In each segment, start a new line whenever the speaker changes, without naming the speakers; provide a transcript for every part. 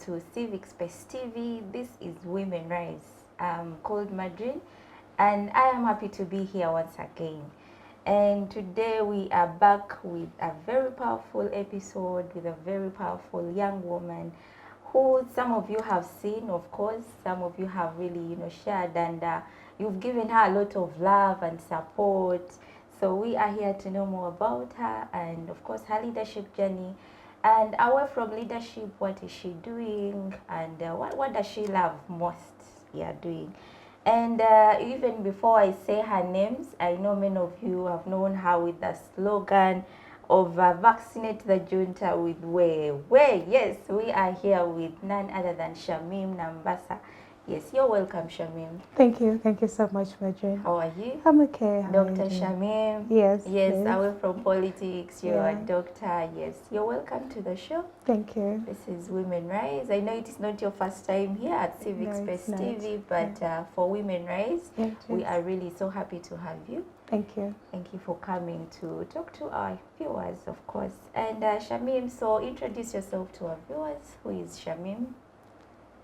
to Civic Space TV. This is Women Rise. I'm called Madreen, and I am happy to be here once again. And today we are back with a very powerful episode with a very powerful young woman who some of you have seen, of course, some of you have really, shared, and you've given her a lot of love and support. So we are here to know more about her and, of course, her leadership journey. And away from leadership, what is she doing, and what does she love most doing? And even before I say her names, I know many of you have known her with the slogan of vaccinate the junta with way. Yes, we are here with none other than Shamim Nambassa. Yes, you're welcome, Shamim.
Thank you so much, Madreen.
How are you?
I'm okay.
Dr. Shamim.
Yes.
Away from politics, you're a doctor. Yes, you're welcome to the show.
Thank you.
This is Women Rise. I know it is not your first time here at Civic Space TV, but for Women Rise, we are really so happy to have you.
Thank you.
Thank you for coming to talk to our viewers, of course. And Shamim, so introduce yourself to our viewers. Who is Shamim?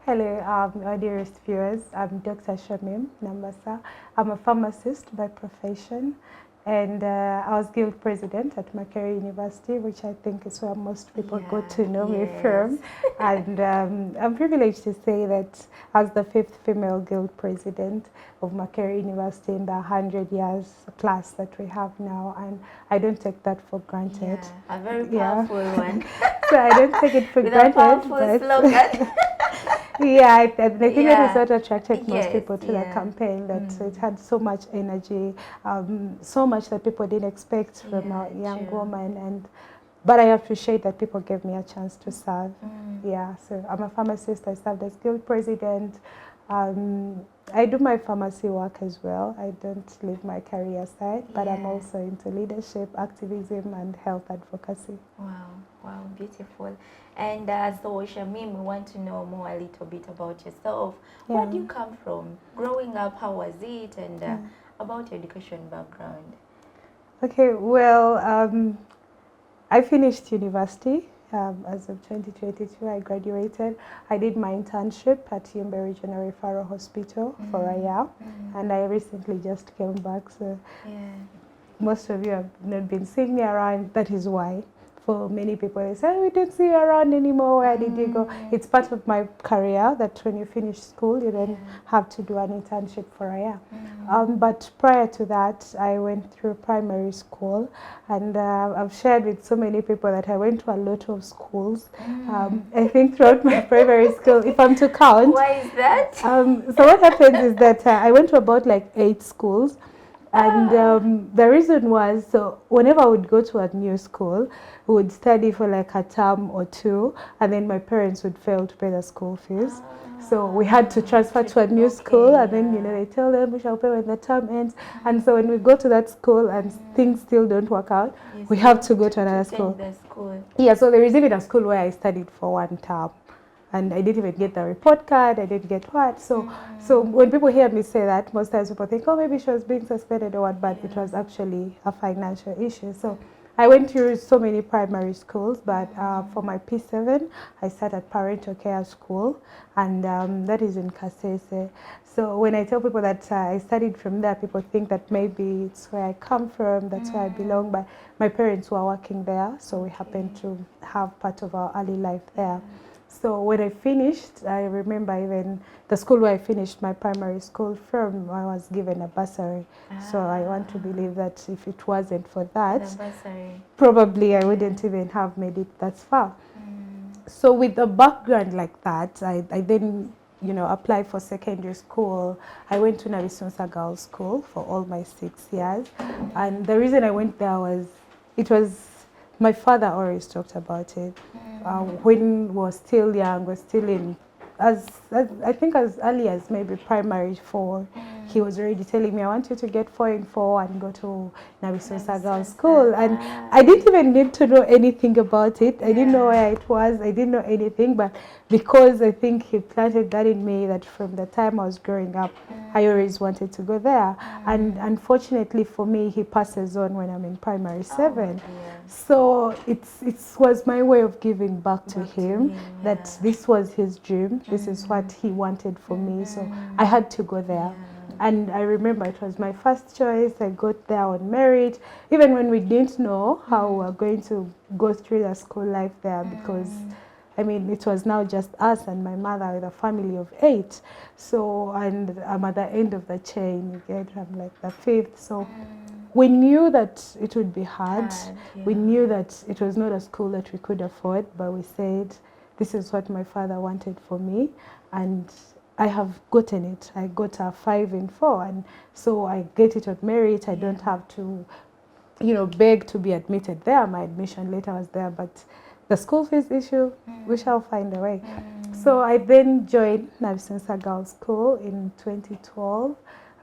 Hello, our dearest viewers. I'm Dr. Shamim Nambassa. I'm a pharmacist by profession, and I was guild president at Makerere University, which I think is where most people got to know me from. And I'm privileged to say that I was the 5th female guild president of Makerere University in the 100 years plus that we have now, and I don't take that for granted.
A very powerful one.
So I don't take it for granted.
A powerful slogan.
I think that is what attracted most people to the campaign, that it had so much energy, so much that people didn't expect from a young woman, but I appreciate that people gave me a chance to serve. So I'm a pharmacist. I served as guild president. I do my pharmacy work as well. I don't leave my career aside, but I'm also into leadership, activism, and health advocacy.
Wow, beautiful. And so Shamim, we want to know more a little bit about yourself. Where do you come from? Growing up, how was it? And about your education background.
Okay, well, I finished university. As of 2022, I graduated. I did my internship at Yumbe Regional Referral Hospital for a year, and I recently just came back. So most of you have not been seeing me around. That is why. For many people, they say, we don't see you around anymore. Where did you go? It's part of my career that when you finish school, you then have to do an internship for a year. But prior to that, I went through primary school, and I've shared with so many people that I went to a lot of schools. I think throughout my primary school, if I'm to count.
Why is that?
So what happens is that I went to about like 8 schools. And the reason was, so whenever I would go to a new school, we would study for like a term or 2, and then my parents would fail to pay the school fees. So we had to transfer to a new school, and then, they tell them we shall pay when the term ends. And so when we go to that school and things still don't work out, we have to go to another school. So there is even a school where I studied for 1 term. And I didn't even get the report card. I didn't get what. So when people hear me say that, most times people think, oh, maybe she was being suspended or what, but it was actually a financial issue. So I went through so many primary schools, but for my P7, I sat at Parental Care School, and that is in Kasese. So when I tell people that I studied from there, people think that maybe it's where I come from, that's where I belong, but my parents were working there, so we happened to have part of our early life there. So when I finished, I remember even the school where I finished my primary school from, I was given a bursary. So I want to believe that if it wasn't for that, probably I wouldn't even have made it that far. So with a background like that, I then, applied for secondary school. I went to Nambassa Girls' School for all my 6 years. And the reason I went there was, my father always talked about it. When we were still young, was still in, I think as early as maybe primary 4, he was already telling me, I want you to get 4 in 4 and go to Nambassa Girls School. And I didn't even need to know anything about it. I didn't know where it was. I didn't know anything. But because I think he planted that in me, that from the time I was growing up, I always wanted to go there. And unfortunately for me, he passes on when I'm in primary 7. So it was my way of giving back to him, that this was his dream. This is what he wanted for me. So I had to go there. And I remember it was my first choice. I got there on merit, even when we didn't know how we were going to go through the school life there, because I mean, it was now just us and my mother with a family of 8. So, and I'm at the end of the chain, you get, I'm like the 5th. So we knew that it would be hard. We knew that it was not a school that we could afford, but we said, this is what my father wanted for me, and I have gotten it. I got a 5 in 4, and so I get it on merit. I don't have to, you know, beg to be admitted there. My admission letter was there, but the school fees issue, we shall find a way. So I then joined Nambassa Girls School in 2012.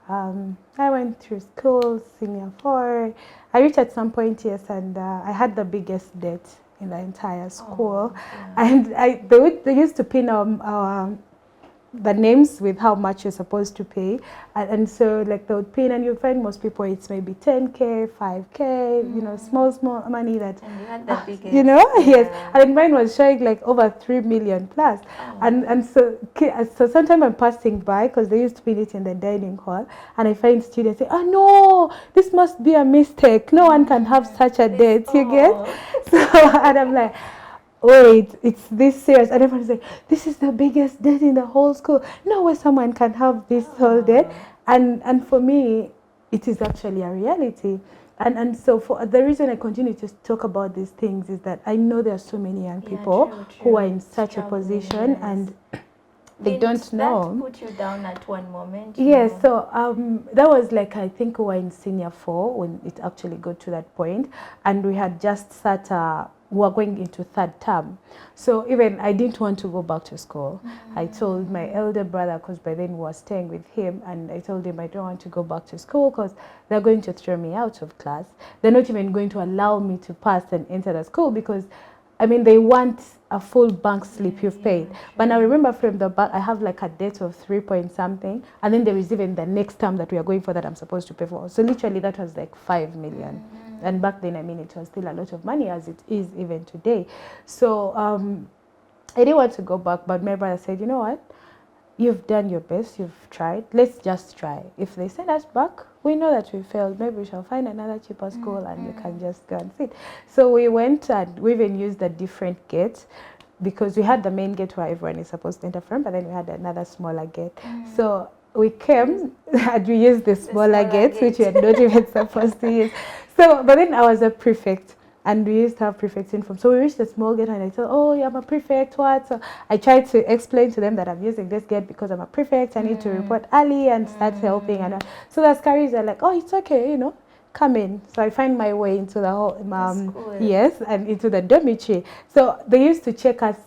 I went through school, senior 4. I reached at some point, yes, and I had the biggest debt in the entire school. And they used to pin the names with how much you're supposed to pay, and so like they would pin, and you find most people it's maybe 10K, 5K, you know, small money that,
and you had the biggest,
you know, yes, and mine was showing like over 3 million plus. And so sometimes I'm passing by, because they used to pin it in the dining hall, and I find students say, oh no, this must be a mistake, no one can have such a debt, you get. So and I'm like, wait, it's this serious? And everyone's like, this is the biggest debt in the whole school. No way someone can have this whole debt. And for me, it is actually a reality. And so for the reason I continue to talk about these things is that I know there are so many young people who are in such a position, and they don't know.
That put you down at one moment?
Yes, so that was like, I think we were in senior 4 when it actually got to that point, and we had just we were going into 3rd term. So even I didn't want to go back to school. I told my elder brother, because by then we were staying with him, and I told him I don't want to go back to school because they're going to throw me out of class. They're not even going to allow me to pass and enter the school, because I mean, they want a full bank slip you've paid. But now remember, from the back, I have like a debt of 3 point something. And then there is even the next term that we are going for that I'm supposed to pay for. So literally that was like 5 million. And back then, I mean, it was still a lot of money, as it is even today. So I didn't want to go back, but my brother said, you know what? You've done your best, you've tried. Let's just try. If they send us back, we know that we failed. Maybe we shall find another cheaper school and you can just go and sit. So we went, and we even used a different gate, because we had the main gate where everyone is supposed to enter from, but then we had another smaller gate. So we came and we used the smaller gates, which we had not even supposed to use. So, but then I was a prefect, and we used to have prefects in form. So we reached the small gate, and I said, oh, yeah, I'm a prefect, what? So I tried to explain to them that I'm using this gate because I'm a prefect. I need to report early and start helping. And so the Askaris are like, oh, it's okay, you know, come in. So I find my way into the whole, yes, and into the dormitory. So they used to check us,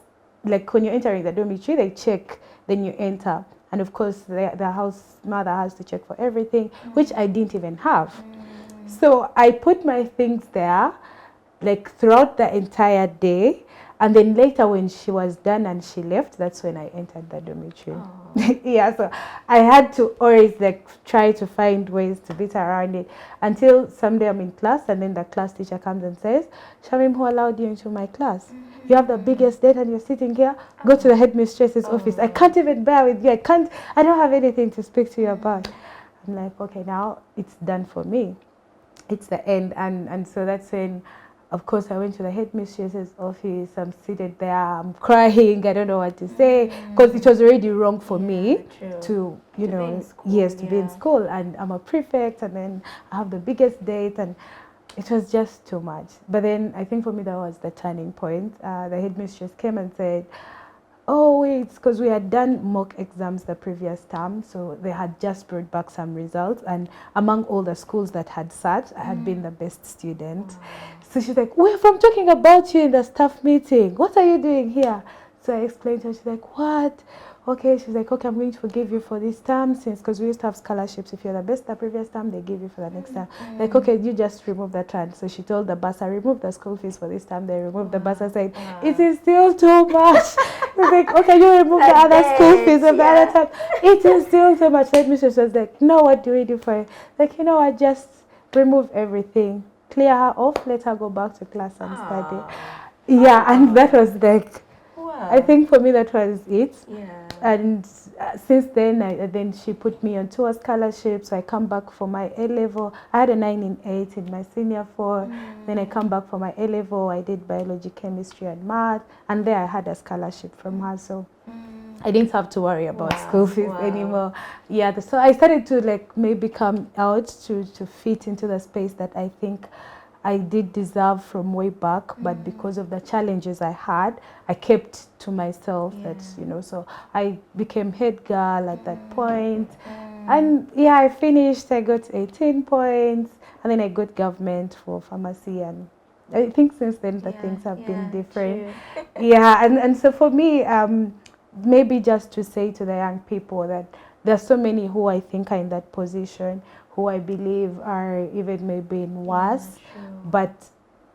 like when you're entering the dormitory, they check, then you enter. And of course, the house mother has to check for everything, which I didn't even have. So I put my things there, like throughout the entire day, and then later when she was done and she left, that's when I entered the dormitory. Yeah, so I had to always like try to find ways to beat around it, until someday I'm in class, and then the class teacher comes and says, Shamim, who allowed you into my class? You have the biggest debt and you're sitting here. Go to the headmistress's office. I can't even bear with you. I don't have anything to speak to you about. I'm like, okay, now it's done for me. It's the end. And so that's when, of course, I went to the headmistress's office. I'm seated there. I'm crying. I don't know what to say, because it was already wrong for me to, you know, yes, to be in school. And I'm a prefect, and then I have the biggest debt, and it was just too much. But then I think for me that was the turning point. The headmistress came and said, oh wait, because we had done mock exams the previous term, so they had just brought back some results, and among all the schools that had sat, I had been the best student. So she's like, wait, I'm talking about you in the staff meeting. What are you doing here? So I explained to her. She's like, what? okay, she's like, okay, I'm going to forgive you for this term, since, because we used to have scholarships. If you're the best the previous term, they give you for the next term. Like, okay, you just remove that one. So she told the bursar, remove the school fees for this term. They removed the bursar, said, it is still too much. It's like, okay, you remove the other school fees of the other term. It is still too much. That mistress was like, no, what do we do for it? Like, you know what, just remove everything. Clear her off, let her go back to class and study. Yeah, and that was like, I think for me that was it.
Yeah.
And since then, then she put me on tour scholarship. So I come back for my A level. I had a 9 in 8 in my senior 4. Then I come back for my A level. I did biology, chemistry, and math. And there I had a scholarship from her. So I didn't have to worry about school fees anymore. Yeah, so I started to like maybe come out to fit into the space that I think I did deserve from way back, but because of the challenges I had, I kept to myself that, you know, so I became head girl at that point. And yeah, I finished, I got 18 points, and then I got government for pharmacy, and I think since then the things have been different. Yeah, and so for me, maybe just to say to the young people that there's so many who I think are in that position, who I believe are even maybe in worse, but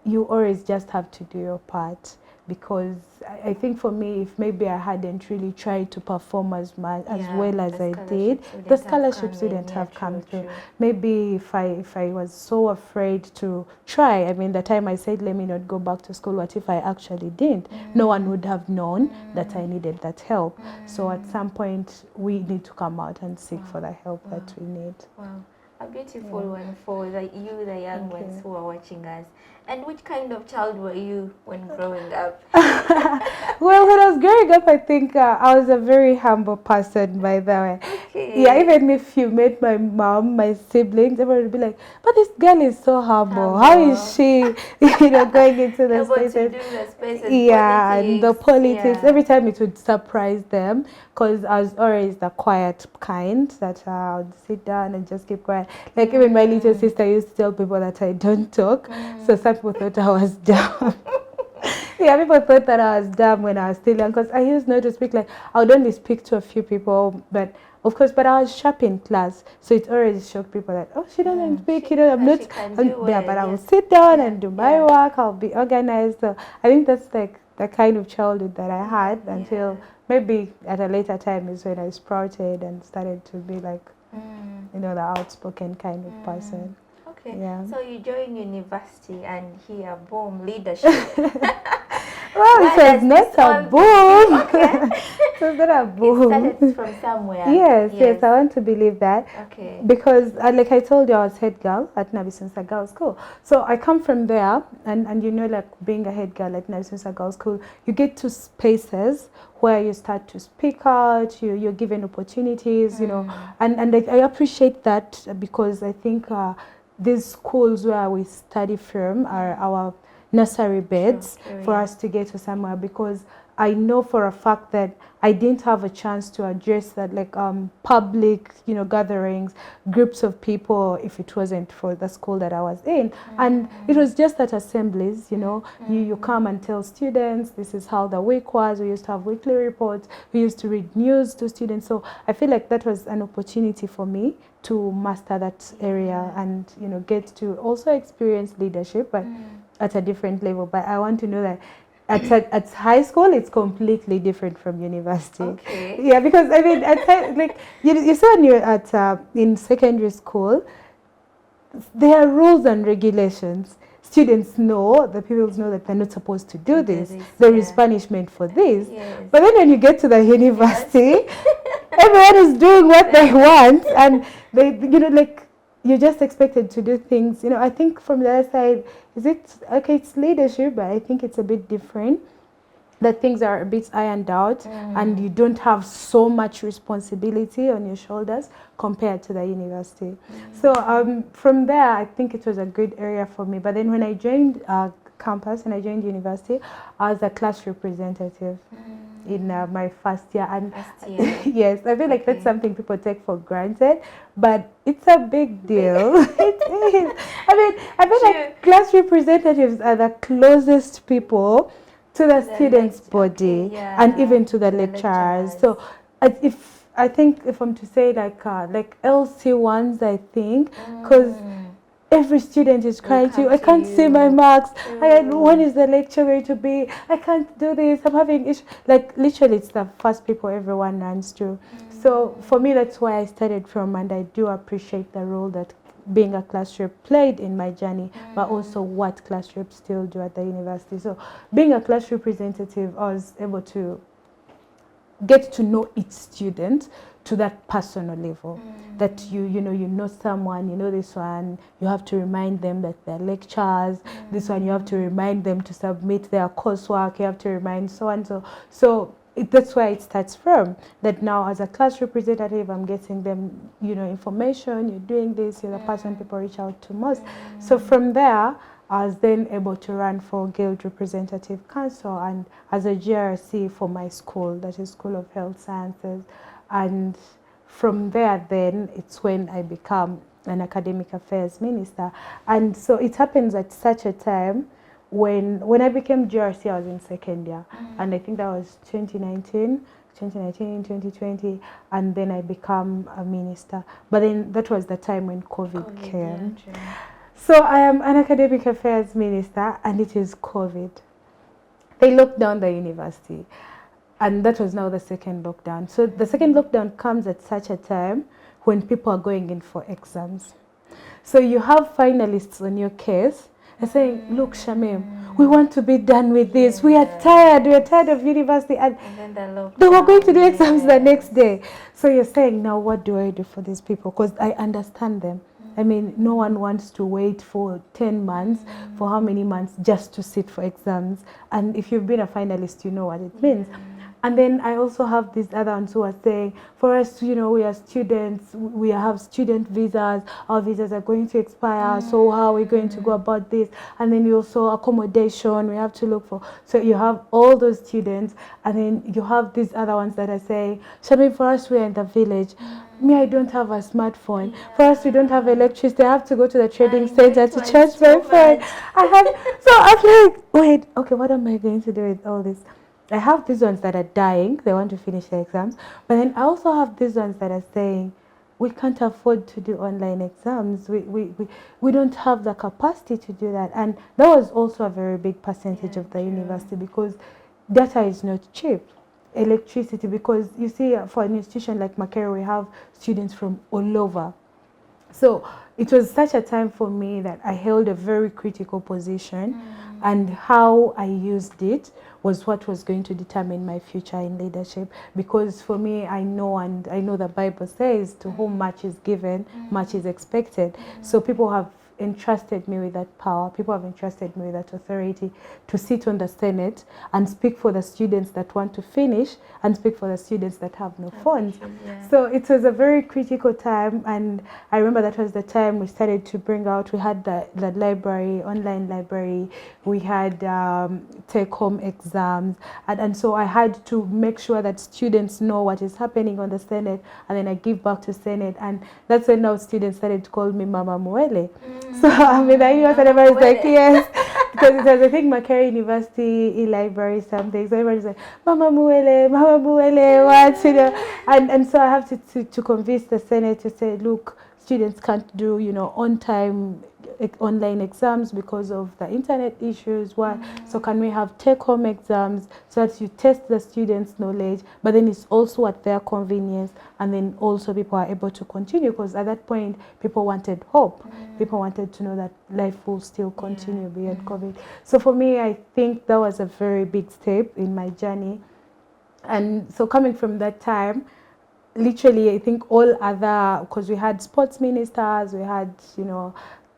you always just have to do your part. Because I think for me, if maybe I hadn't really tried to perform as much as well as I did, the scholarships wouldn't have come through. Maybe if I was so afraid to try, I mean, the time I said let me not go back to school, what if I actually didn't? No one would have known that I needed that help. So at some point, we need to come out and seek for the help that we need.
Wow. A beautiful one for the young ones who are watching us. And which kind of child were you when growing up?
Well, when I was growing up, I think I was a very humble person, by the way.
Okay.
Yeah, even if you met my mom, my siblings, everyone would be like, but this girl is so humble. How is she, going into the spaces? Yeah, and the politics. Every time it would surprise them, because I was always the quiet kind that I would sit down and just keep quiet. Like even my little sister used to tell people that I don't talk. So some people thought I was dumb. Yeah, people thought that I was dumb when I was still young, because I used not to speak. Like I would only speak to a few people, but of course, but I was sharp in class, so it always shocked people that, oh, she doesn't speak, I'm not, but I will sit down and do my work, I'll be organized. So I think that's like the kind of childhood that I had until maybe at a later time is when I sprouted and started to be like, the outspoken kind of person.
Okay, so you join university and here, boom, leadership.
Well, it was not a boom. It was not a boom.
It started from somewhere.
Yes, I want to believe that.
Okay.
Because, like I told you, I was head girl at Nambassa Girls' School. So I come from there, and like being a head girl at Nambassa Girls' School, you get to spaces where you start to speak out, you're given opportunities, and I appreciate that, because I think these schools where we study from are our nursery beds for us to get to somewhere, because I know for a fact that I didn't have a chance to address that, like public, gatherings, groups of people, if it wasn't for the school that I was in. And it was just at assemblies, you come and tell students, this is how the week was. We used to have weekly reports. We used to read news to students. So I feel like that was an opportunity for me to master that area and, get to also experience leadership, but at a different level. But I want to know that at high school, it's completely different from university.
Okay.
Yeah, because I mean, like you saw when you're at in secondary school, there are rules and regulations. Students know, the pupils know that they're not supposed to do this. There is punishment for this. But then when you get to the university, everyone is doing what they want, and they, like, you're just expected to do things. I think from the other side, it's leadership, but I think it's a bit different. That things are a bit ironed out, and you don't have so much responsibility on your shoulders compared to the university. So from there, I think it was a good area for me. But then when I joined campus and I joined university, I was a class representative in my first year. And yes, I feel like that's something people take for granted, but it's a big deal. It is. I feel like class representatives are the closest people to the students' body and even to the lecturers. So I think if I'm to say like LC ones, I think, because every student is crying to you. I can't see my marks. When is the lecture going to be? I can't do this. I'm having issues. Like literally, it's the first people everyone runs to. So for me, that's why I started from, and I do appreciate the role that being a class rep played in my journey, but also what class reps still do at the university. So being a class representative, I was able to get to know each student to that personal level, that you know someone, you know this one, you have to remind them that they're lecturers, this one you have to remind them to submit their coursework, you have to remind so and so. That's where it starts from, that now as a class representative I'm getting them information, you're doing this, you're the person people reach out to most. So from there I was then able to run for Guild Representative Council and as a GRC for my school, that is School of Health Sciences. And from there then it's when I become an academic affairs minister. And so it happens at such a time when I became GRC, I was in second year. And I think that was 2019, 2020, and then I become a minister. But then that was the time when COVID came. Yeah, so I am an academic affairs minister, and it is COVID. They locked down the university, and that was now the second lockdown. So the second lockdown comes at such a time when people are going in for exams. So you have finalists on your case and saying, look, Shamim, we want to be done with this. We are tired of university. And then they were going to do exams the next day. So you're saying, now what do I do for these people? Because I understand them. I mean, no one wants to wait for 10 months, for how many months, just to sit for exams. And if you've been a finalist, you know what it means. And then I also have these other ones who are saying, for us, we are students, we have student visas, our visas are going to expire, so how are we going to go about this? And then you also accommodation, we have to look for. So you have all those students, and then you have these other ones that are saying, Shamim, for us, we're in the village. Me, I don't have a smartphone. For us, we don't have electricity. I have to go to the trading center to charge my phone. So I'm like, wait, okay, what am I going to do with all this? I have these ones that are dying, they want to finish their exams, but then I also have these ones that are saying, we can't afford to do online exams, we don't have the capacity to do that. And that was also a very big percentage of the university, because data is not cheap. Electricity, because you see, for an institution like Makerere, we have students from all over. So it was such a time for me that I held a very critical position, and how I used it was what was going to determine my future in leadership. Because for me, I know the Bible says, to whom much is given, much is expected. So people have entrusted me with that power. People have entrusted me with that authority to sit on the Senate and speak for the students that want to finish and speak for the students that have no funds. So it was a very critical time, and I remember that was the time we started to bring out, we had the library, online library, we had take-home exams, and so I had to make sure that students know what is happening on the Senate, and then I give back to Senate, and that's when now students started to call me Mama Muele. So I mean, the US and everybody's like, yes, because it was, I think, Makerere University e-library something. So everybody's like, Mama Muele, what, and so I have to convince the Senate to say, look, students can't do, on time online exams because of the internet issues. Why? So can we have take-home exams so that you test the students' knowledge, but then it's also at their convenience, and then also people are able to continue, because at that point people wanted hope. People wanted to know that life will still continue beyond COVID. So for me, I think that was a very big step in my journey. And so coming from that time, literally, I think all other, because we had sports ministers, we had,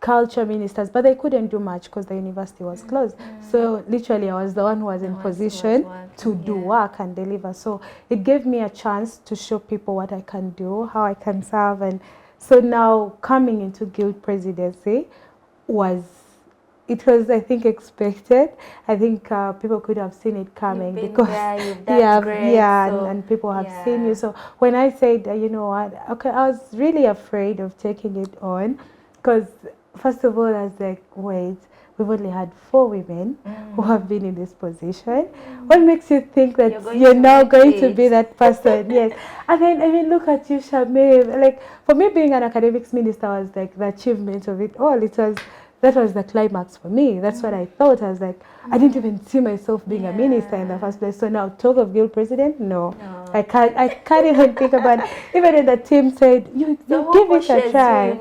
culture ministers, but they couldn't do much because the university was closed. So literally, I was the one who was in position to do work and deliver. So it gave me a chance to show people what I can do, how I can serve. And so now coming into Guild presidency was, I think, expected. I think people could have seen it coming, because
you've done great,
and people have seen you. So when I said, you know what, okay, I was really afraid of taking it on, because first of all, I was like, wait, we've only had 4 women who have been in this position. What makes you think that you're now going to be that person? Yes. And then, I mean, look at you, Shamim. Like, for me, being an academics minister was like the achievement of it all. That was the climax for me. That's what I thought. I was like, I didn't even see myself being a minister in the first place. So now, talk of guild president? No. I can't even think about it. Even when the team said, you give it a try.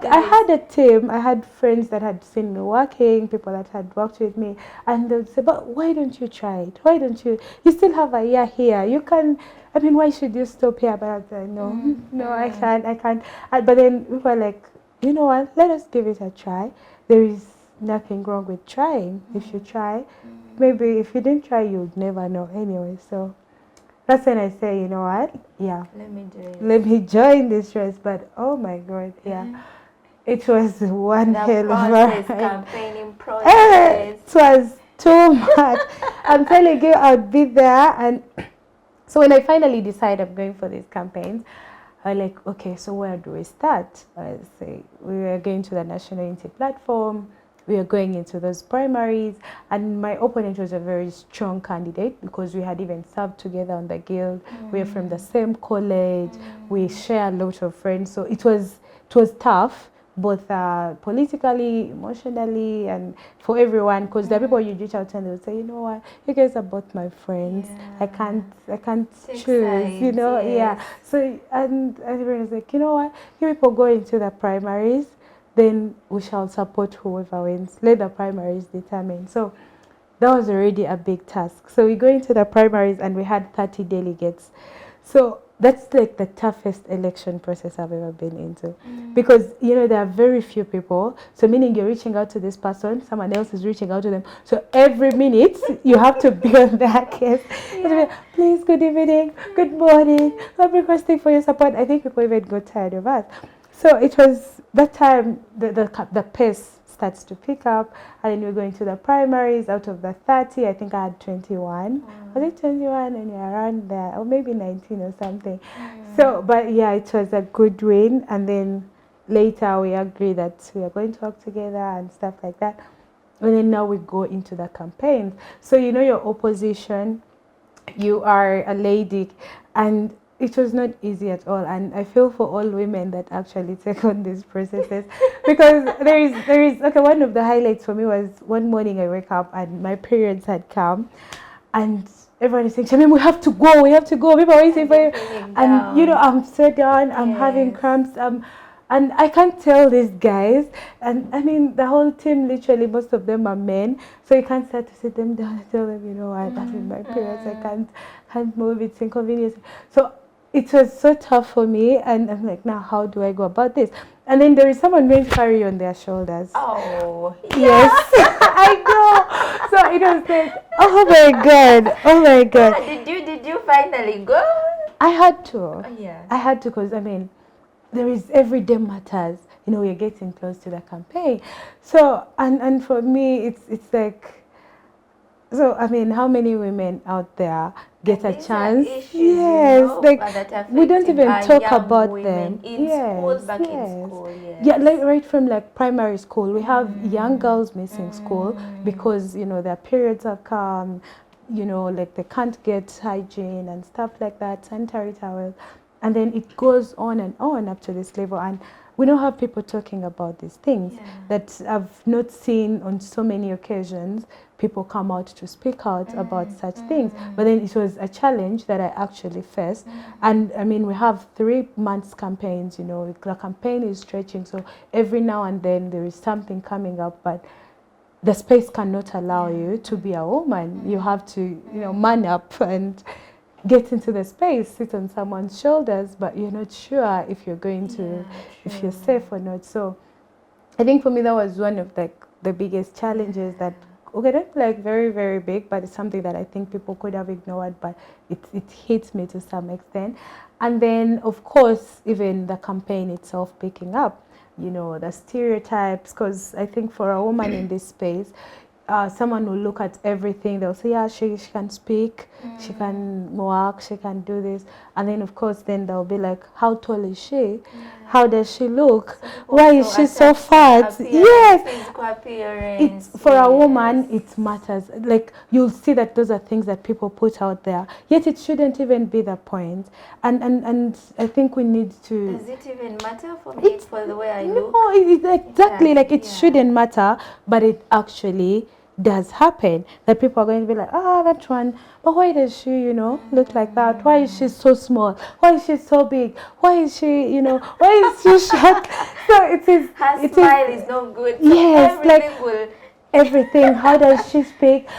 I had a team. I had friends that had seen me working, people that had worked with me. And they would say, but why don't you try it? Why don't you? You still have a year here. You can, I mean, why should you stop here? But I was like, no, I can't. But then we were like, you know what, let us give it a try. There is nothing wrong with trying. If you try, maybe if you didn't try, you'd never know anyway. So that's when I say, you know what, let me join this race. But oh my God, it was one hell of a
campaigning process.
It was too much. I'm telling you, I'd be there. And so when I finally decided I'm going for these campaigns, I was like, okay, so where do we start? I say we were going to the National Unity Platform. We were going into those primaries, and my opponent was a very strong candidate because we had even served together on the guild. We are from the same college. We share a lot of friends, so it was tough, both politically, emotionally, and for everyone. Because the people you reach out to, and they would say, you know what, you guys are both my friends. I can't choose, you know. So and everyone was like, you know what, you people go into the primaries, then we shall support whoever wins. Let the primaries determine. So that was already a big task. So we go into the primaries and we had 30 delegates. So that's like the toughest election process I've ever been into. Because, you know, there are very few people. So meaning you're reaching out to this person, someone else is reaching out to them. So every minute you have to be on their case. Please, good evening, good morning, I'm requesting for your support. I think people even got tired of us. So it was that time the pace starts to pick up, and then we're going to the primaries. Out of the 30, I think I had 21. Was it 21? And you're around there, or maybe 19 or something. So, but yeah, it was a good win. And then later we agreed that we are going to work together and stuff like that. And then now we go into the campaigns. So, you know, your opposition, you are a lady, and it was not easy at all. And I feel for all women that actually take on these processes, because there is okay, one of the highlights for me was one morning I wake up and my periods had come, and everyone is saying, Shamim, we have to go, people are waiting for you. And you know, I'm so down, I'm having cramps, and I can't tell these guys, and I mean the whole team, literally most of them are men, so you can't start to sit them down and tell them, you know what, I'm in my periods, I can't move, it's inconvenient. So it was so tough for me, and I'm like, now how do I go about this? And then there is someone going to carry you on their shoulders.
Oh,
yes. I know. So it was like, oh my god.
Did you finally go?
I had to. I had to, because I mean, there is everyday matters. You know, we're getting close to the campaign. So and for me, it's like, so I mean, how many women out there get a chance?
Issues, yes, you know,
like we don't even talk about them.
In school, back in school,
yeah, like right from like primary school, we have young girls missing school because, you know, their periods have come, you know, like they can't get hygiene and stuff like that, sanitary towels, and then it goes on and on up to this level. And we don't have people talking about these things that I've not seen on so many occasions. People come out to speak out about such things. But then it was a challenge that I actually faced. And I mean, we have 3 months campaigns, you know, the campaign is stretching. So every now and then there is something coming up, but the space cannot allow you to be a woman. You have to, you know, man up and get into the space, sit on someone's shoulders, but you're not sure if you're going to, if you're safe or not. So I think for me that was one of the biggest challenges that, okay, not like very, very big, but it's something that I think people could have ignored, but it hits me to some extent. And then, of course, even the campaign itself picking up, you know, the stereotypes, because I think for a woman in this space, someone will look at everything, they'll say, yeah, she can speak, she can work, she can do this. And then, of course, then they'll be like, how tall is she? How does she look?
So
Why is she so fat? Yes.
Physical appearance.
It's for a woman, it matters. Like, you'll see that those are things that people put out there. Yet it shouldn't even be the point. And I think we need to.
Does it even matter for me for the way I look?
No, exactly. Like, it shouldn't matter, but it actually does happen, that people are going to be like, that one, but why does she, look like that? Why is she so small? Why is she so big? Why is she, why is she short? So
her smile is no good. So
yes,
everything
how does she speak?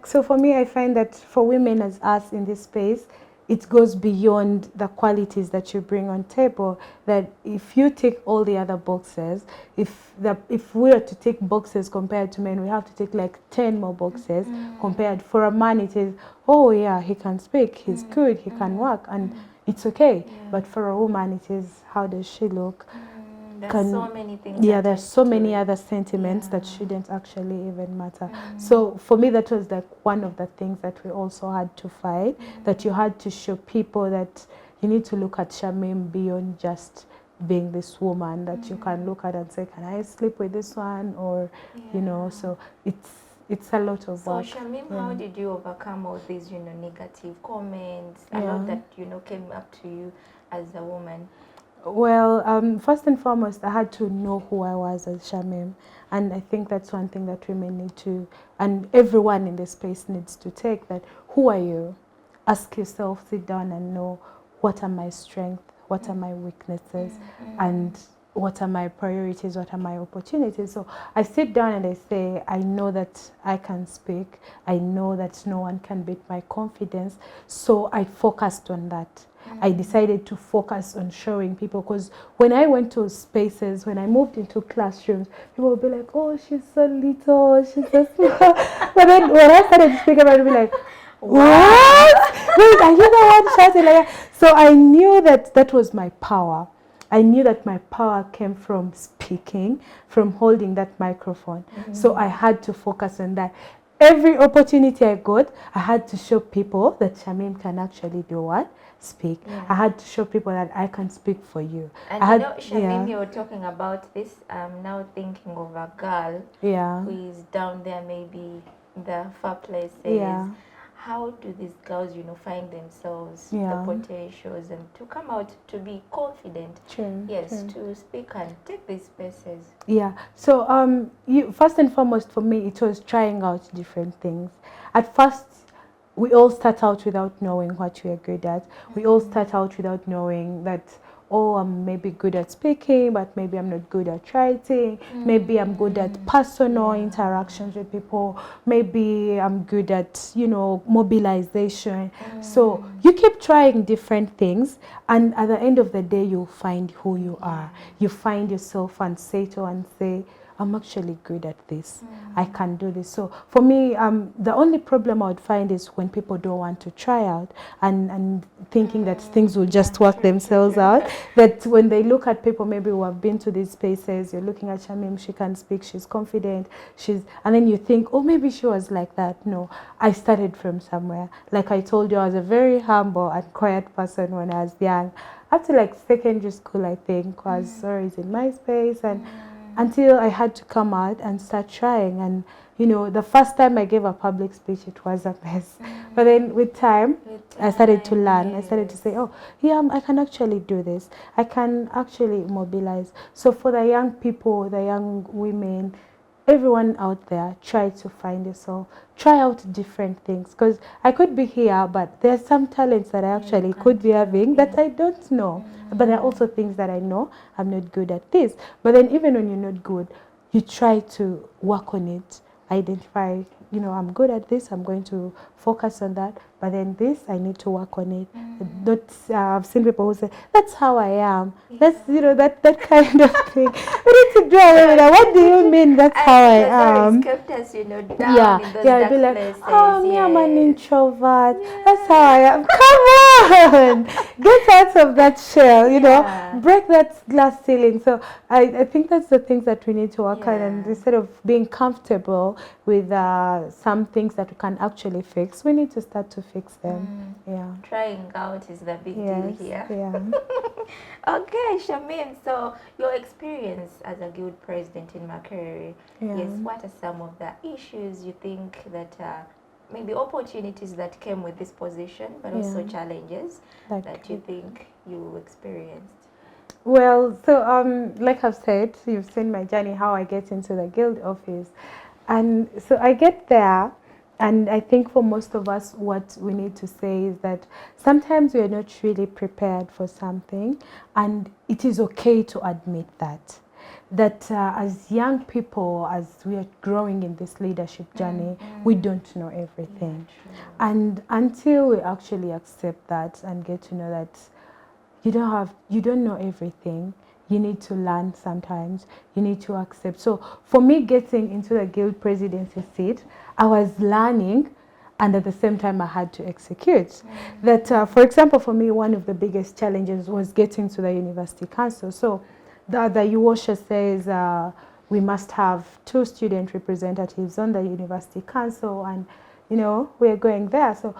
So for me, I find that for women as us in this space, it goes beyond the qualities that you bring on table. That if you tick all the other boxes, if we are to tick boxes compared to men, we have to take like 10 more boxes. Compared, for a man it is, oh yeah, he can speak, he's good, he can work, and it's okay. But for a woman it is, how does she look?
There's so many things.
Yeah, there's so many other sentiments that shouldn't actually even matter. So for me, that was like one of the things that we also had to fight, that you had to show people that you need to look at Shamim beyond just being this woman that you can look at and say, can I sleep with this one? Or, so it's a lot of work.
So Shamim, how did you overcome all these, negative comments? A lot that, came up to you as a woman.
Well, first and foremost, I had to know who I was as Shamim. And I think that's one thing that women need to, and everyone in this space needs to take, that who are you? Ask yourself, sit down and know, what are my strengths, what are my weaknesses, and what are my priorities, what are my opportunities. So I sit down and I say, I know that I can speak. I know that no one can beat my confidence. So I focused on that. I decided to focus on showing people, because when I went to spaces, when I moved into classrooms, people would be like, oh, she's so little, she's so small. But then when I started speaking, I would be like, what? Wait, are you the one shouting like that? So I knew that that was my power. I knew that my power came from speaking, from holding that microphone. So I had to focus on that. Every opportunity I got, I had to show people that Shamim can actually do what? Speak. I had to show people that I can speak for you.
And Shamim, you were talking about this. I'm now thinking of a girl who is down there, maybe in the far places. How do these girls, find themselves, the potentials, and to come out to be confident? To speak and take these spaces.
So first and foremost for me, it was trying out different things. At first, we all start out without knowing what we are good at. We all start out without knowing that, oh, I'm maybe good at speaking, but maybe I'm not good at writing. Maybe I'm good at personal interactions with people. Maybe I'm good at, mobilization. So you keep trying different things, and at the end of the day, you'll find who you are. You find yourself and settle and say, I'm actually good at this. I can do this. So for me, the only problem I would find is when people don't want to try out and thinking that things will just work themselves out. That when they look at people maybe who have been to these spaces, you're looking at Shamim, she can speak, she's confident, and then you think, oh, maybe she was like that. No, I started from somewhere. Like I told you, I was a very humble and quiet person when I was young. Up to like secondary school, I think, I was always in my space, and until I had to come out and start trying. And the first time I gave a public speech, it was a mess. But then with time, I started to learn. I started to say, oh, yeah, I can actually do this. I can actually mobilize. So for the young people, the young women, everyone out there, try to find yourself. Try out different things, because I could be here, but there's some talents that I actually could be having that I don't know. But there are also things that I know I'm not good at this. But then even when you're not good, you try to work on it. Identify, I'm good at this, I'm going to focus on that. But then this, I need to work on it. I've seen people who say, that's how I am. That's, that kind of thing. We need to do away with that. What do you mean, that's how I am?
Kept us, down in those dark
be like,
places.
Me, I'm an introvert. That's how I am. Come on! Get out of that shell, break that glass ceiling. So I think that's the things that we need to work on. And instead of being comfortable with some things that we can actually fix, we need to start to fix fix them. Yeah.
Trying out is the big
Yes.
deal here.
Yeah.
Okay, Shamim, so your experience as a guild president in Makerere,
Yeah.
yes, what are some of the issues you think that maybe opportunities that came with this position, but also
Yeah.
challenges
That
that you think you experienced?
Well, so like I've said, you've seen my journey, how I get into the guild office. And so I get there, and I think for most of us, what we need to say is that sometimes we are not really prepared for something, and it is okay to admit that. That as young people, as we are growing in this leadership journey, we don't know everything.
Yeah,
And until we actually accept that and get to know that you don't know everything, you need to learn sometimes, you need to accept. So for me, getting into the guild presidency seat, I was learning, and at the same time I had to execute. That for example, for me, one of the biggest challenges was getting to the university council. So the UOSHA says we must have 2 student representatives on the university council, and you know, we're going there. So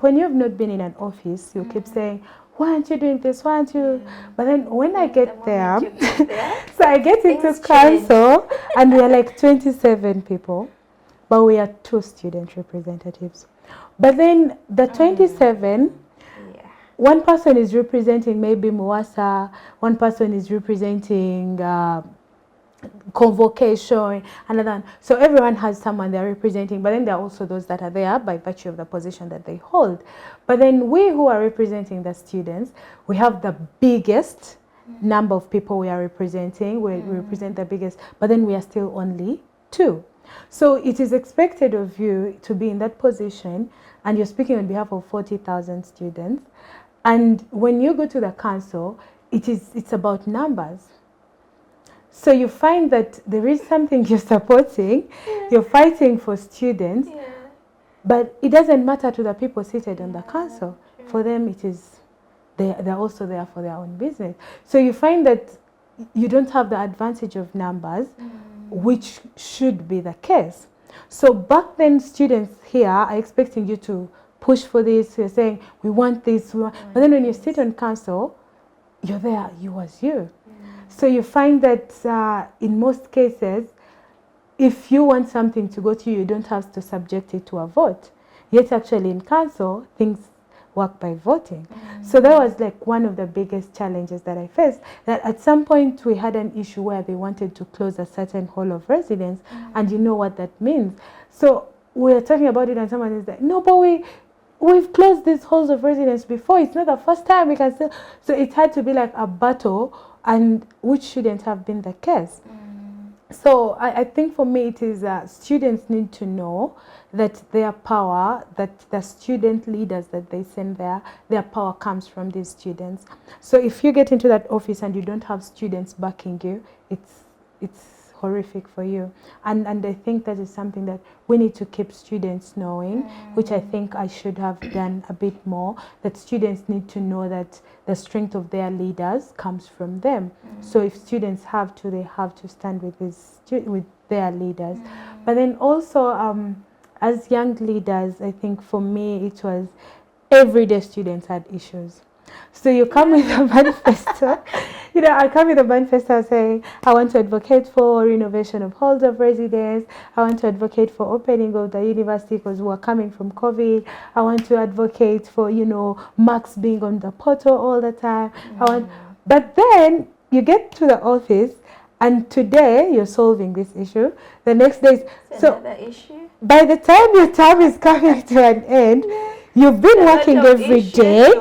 when you've not been in an office, you keep saying, why aren't you doing this? Why aren't you? But then when I get there, so I get into council, and we are like 27 people, but we are 2 student representatives. But then the 27, one person is representing maybe Mwasa, one person is representing convocation, another. So everyone has someone they're representing, but then there are also those that are there by virtue of the position that they hold. But then we who are representing the students, we have the biggest number of people we are representing. We represent the biggest, but then we are still only 2. So it is expected of you to be in that position, and you're speaking on behalf of 40,000 students. And when you go to the council, it's about numbers. So you find that there is something you're supporting, you're fighting for students, but it doesn't matter to the people seated on the council. For them, it is, they're also there for their own business. So you find that you don't have the advantage of numbers, which should be the case. So back then, students here are expecting you to push for this. You're saying, we want this. But then when you sit on council, you're there, you as you. So you find that in most cases, if you want something to go to you, you don't have to subject it to a vote. Yet actually in council, things work by voting. So that was like one of the biggest challenges that I faced. That at some point we had an issue where they wanted to close a certain hall of residence, and you know what that means. So we were talking about it, and someone is like, no, but we've closed these halls of residence before. It's not the first time we can still. So it had to be like a battle, and which shouldn't have been the case. So I think for me it is students need to know that their power, that the student leaders that they send there, their power comes from these students. So if you get into that office and you don't have students backing you, it's horrific for you. And I think that is something that we need to keep students knowing, which I think I should have done a bit more, that students need to know that the strength of their leaders comes from them. So if students have to, they have to stand with their leaders. But then also, as young leaders, I think for me it was everyday students had issues. So you come with a manifesto. You know, I come with a manifesto saying, I want to advocate for renovation of halls of residence. I want to advocate for opening of the university because we're coming from COVID. I want to advocate for, you know, marks being on the portal all the time. But then you get to the office, and today you're solving this issue. The next day,
another issue.
By the time your term is coming to an end, you've been working every day,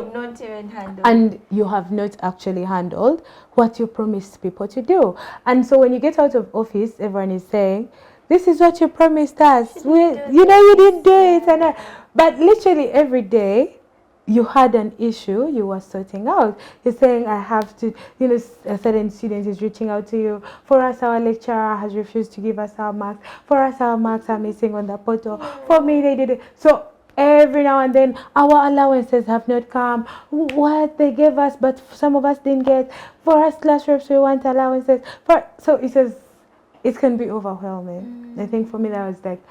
and you have not actually handled what you promised people to do. And so when you get out of office, everyone is saying, this is what you promised us. You didn't do it. But literally every day, you had an issue you were sorting out. You're saying, I have to, you know, a certain student is reaching out to you. For us, our lecturer has refused to give us our marks. For us, our marks are missing on the portal. For me, they did it. So every now and then, our allowances have not come. What they gave us, but some of us didn't get. For us class reps, we want allowances. So it can be overwhelming. I think for me, that was like,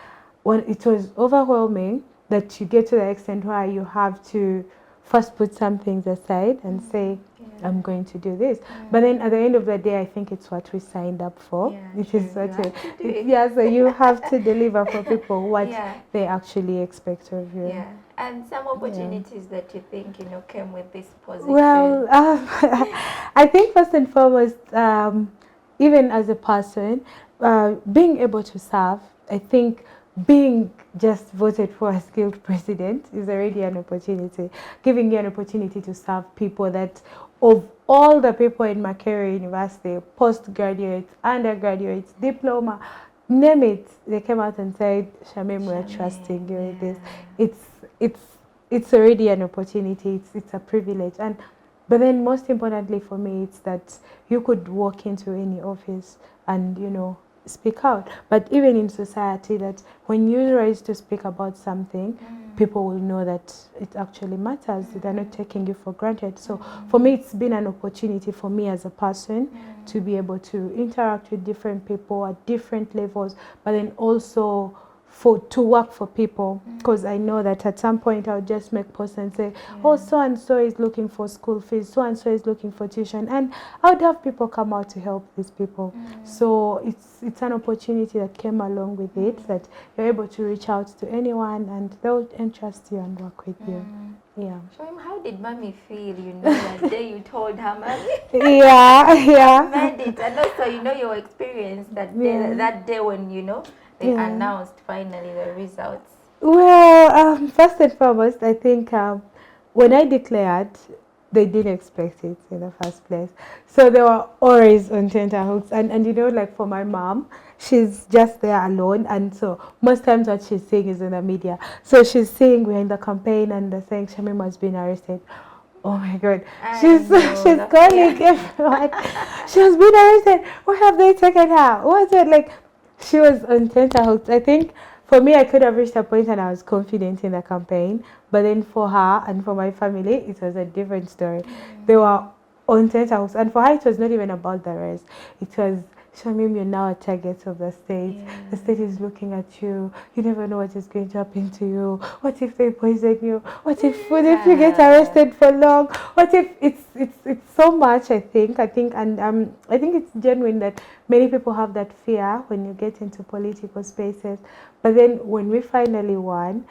when it was overwhelming, that you get to the extent where you have to first put some things aside and say, I'm going to do this. But then at the end of the day, I think it's what we signed up for. It is what so you have to deliver for people what they actually expect of you.
Yeah. And some opportunities that you think, came with this position.
Well, I think first and foremost, even as a person, being able to serve, I think being just voted for as skilled president is already an opportunity, giving you an opportunity to serve people that, of all the people in Makerere University, postgraduates, undergraduates, diploma, name it, they came out and said, Shamim, we're trusting you with this. It's already an opportunity, it's a privilege. But then most importantly for me, it's that you could walk into any office and, speak out. But even in society, that when you rise to speak about something, people will know that it actually matters. They're not taking you for granted. So for me, it's been an opportunity for me as a person to be able to interact with different people at different levels, but then also to work for people, because I know that at some point I'll just make posts and say, oh, so-and-so is looking for school fees, so-and-so is looking for tuition, and I would have people come out to help these people. So it's an opportunity that came along with it, that you're able to reach out to anyone and they'll entrust you and work with you. Yeah.
Shamim, how did mommy feel, that day you told her, mommy?
Made
it. And also, your experience that day when, they announced finally the results.
Well, first and foremost, I think when I declared, they didn't expect it in the first place. So they were always on tenterhooks. And like for my mom, she's just there alone. And so most times what she's seeing is in the media. So she's seeing we're in the campaign and they're saying Shamim has been arrested. Oh my God. She's calling everyone. She has been arrested. Where have they taken her? What's it like? She was on tenterhooks. I think for me, I could have reached a point and I was confident in the campaign. But then for her and for my family, it was a different story. They were on tenterhooks. And for her, it was not even about the rest. It was, Shamim, you're now a target of the state. The state is looking at you. You never know what is going to happen to you. What if they poison you? What if you get arrested for long? What if it's so much? I think it's genuine that many people have that fear when you get into political spaces. But then when we finally won,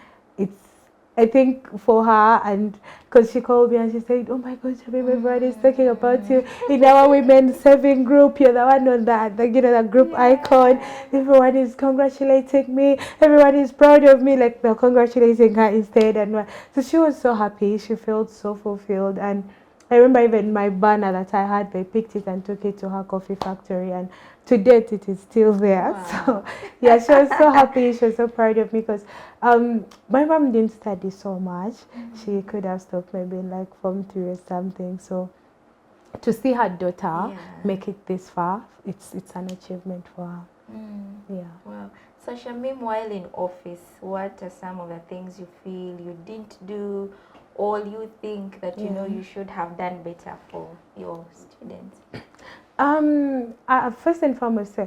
I think for her, and because she called me and she said, oh my God, Shamim, everybody is talking about you in our women serving group. You're the one on the group icon. Everyone is congratulating me. Everyone is proud of me. Like they're congratulating her instead. And so she was so happy. She felt so fulfilled. And I remember even my banner that I had, they picked it and took it to her coffee factory. And to date, it is still there. Wow. So, yeah, she was so happy. She was so proud of me because my mom didn't study so much. She could have stopped maybe in like Form 3 or something. So, to see her daughter make it this far, it's an achievement for her. Yeah.
Wow. So, Shamim, while in office, what are some of the things you feel you didn't do, or you think that you should have done better for your students?
First and foremost,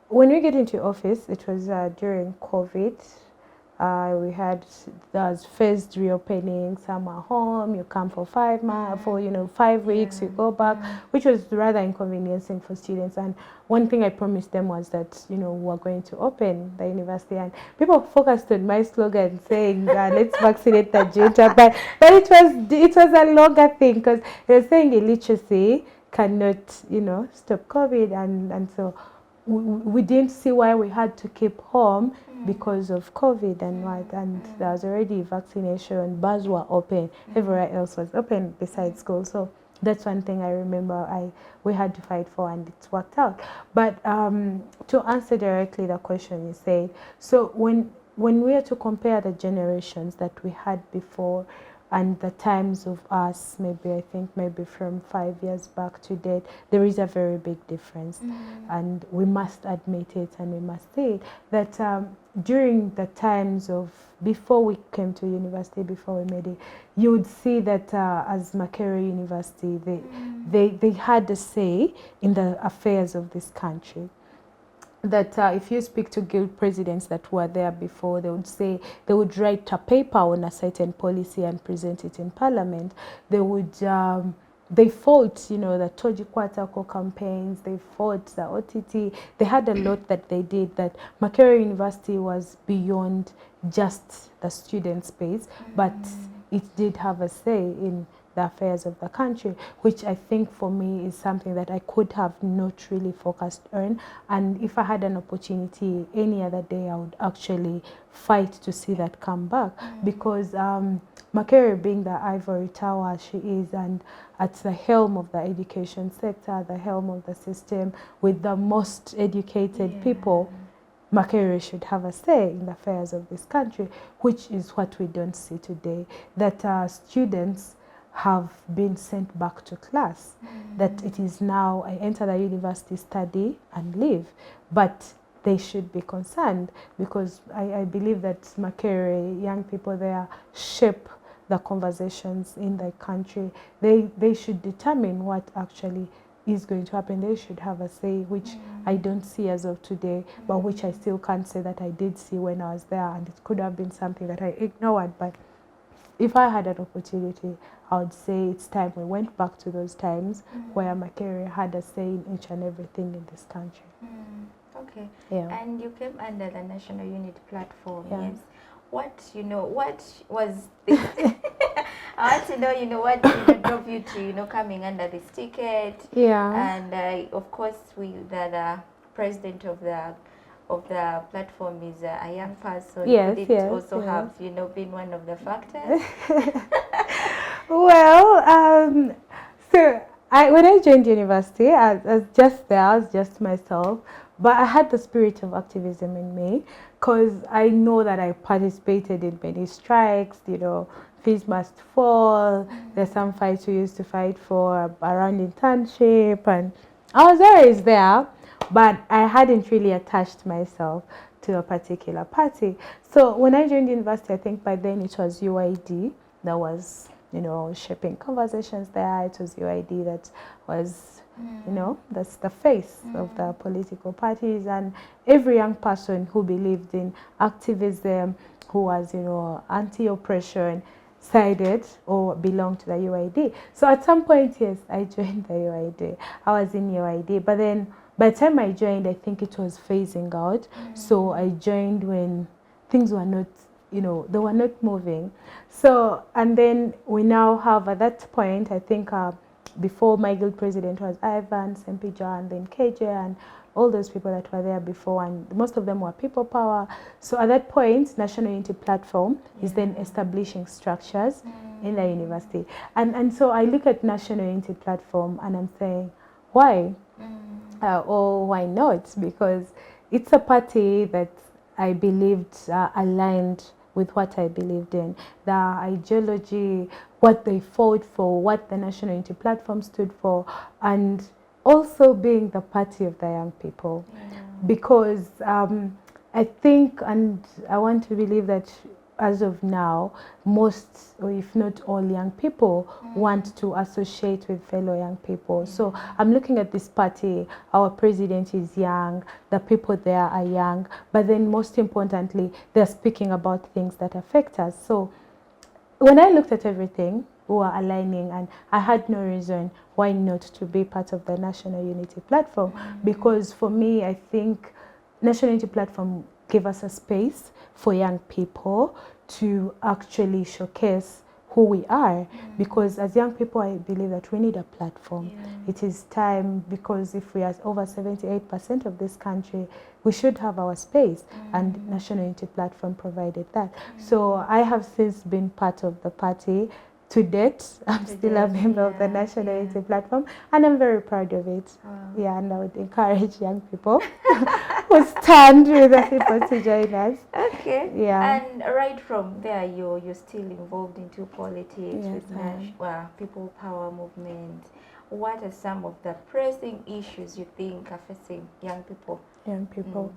when we get into office, it was during COVID. We had those phased reopening. Some are home. You come for 5 months, for 5 weeks. You go back, which was rather inconveniencing for students. And one thing I promised them was that we're going to open the university, and people focused on my slogan saying, "Let's vaccinate the junta." But it was a longer thing because they were saying illiteracy cannot stop COVID, and so we didn't see why we had to keep home because of COVID and there was already vaccination, bars were open, everywhere else was open besides school. So that's one thing I remember we had to fight for, and it's worked out. But to answer directly the question you said, so when we are to compare the generations that we had before and the times of us, maybe from 5 years back to date, there is a very big difference. And we must admit it and we must say it, that during the times of before we came to university, before we made it, you would see that as Makerere University, they had a say in the affairs of this country. that if you speak to guild presidents that were there before, they would say they would write a paper on a certain policy and present it in parliament. They would they fought, you know, the Toji Kwatako campaigns, they fought the OTT. They had a lot that they did, that Makerere University was beyond just the student space, but it did have a say in the affairs of the country, which I think for me is something that I could have not really focused on. And if I had an opportunity any other day, I would actually fight to see that come back, because Makerere, being the ivory tower she is, and at the helm of the education sector, the helm of the system, with the most educated people, Makerere should have a say in the affairs of this country, which is what we don't see today. That students have been sent back to class, that it is now, I enter the university, study and leave. But they should be concerned, because I believe that Makerere, young people there, shape the conversations in the country. They should determine what actually is going to happen. They should have a say, which I don't see as of today, but which I still can't say that I did see when I was there, and it could have been something that I ignored. But if I had an opportunity, I would say it's time we went back to those times where Makerere had a say in each and everything in this country.
Okay.
Yeah.
And you came under the National Unity Platform.
Yeah.
Yes. What was this? I want to know, what drove you to, coming under this ticket.
Yeah.
And of course, the president of the platform is a young person.
Yes,
Could it
yes,
also
yes.
have, been one of the factors?
Well, so when I joined university, I was just there, I was just myself, but I had the spirit of activism in me, because I know that I participated in many strikes, fees must fall. There's some fights we used to fight for around internship, and I was always there, but I hadn't really attached myself to a particular party. So when I joined university, I think by then it was UID that was, shaping conversations there. It was UID that was, that's the face of the political parties, and every young person who believed in activism, who was, anti-oppression, sided or belonged to the UID. So at some point, yes, I joined the UID. I was in UID, but then by the time I joined, I think it was phasing out. So I joined when things were not, they were not moving. So, and then we now have, at that point, I think before my guild president was Ivan, Sempija, and then KJ, and all those people that were there before, and most of them were people power. So at that point, National Unity Platform is then establishing structures in the university. And so I look at National Unity Platform and I'm saying, why? Or why not? Because it's a party that I believed aligned with what I believed in. The ideology, what they fought for, what the National Unity Platform stood for, and also being the party of the young people. Because I think, and I want to believe that as of now, most, or if not all, young people want to associate with fellow young people. So I'm looking at this party, our president is young, the people there are young, but then most importantly, they're speaking about things that affect us. So when I looked at everything, we were aligning, and I had no reason why not to be part of the National Unity Platform. Because for me, I think National Unity Platform gave us a space for young people to actually showcase who we are. Because as young people, I believe that we need a platform. It is time, because if we are over 78% of this country, we should have our space, and National Unity Platform provided that. So I have since been part of the party. To date, I'm still a member of the National Unity Platform, and I'm very proud of it. Yeah, and I would encourage young people who stand with the people to join us.
Okay.
Yeah.
And right from there, you're still involved into politics,
Yes,
with people power movement. What are some of the pressing issues you think are facing young people?
Young people.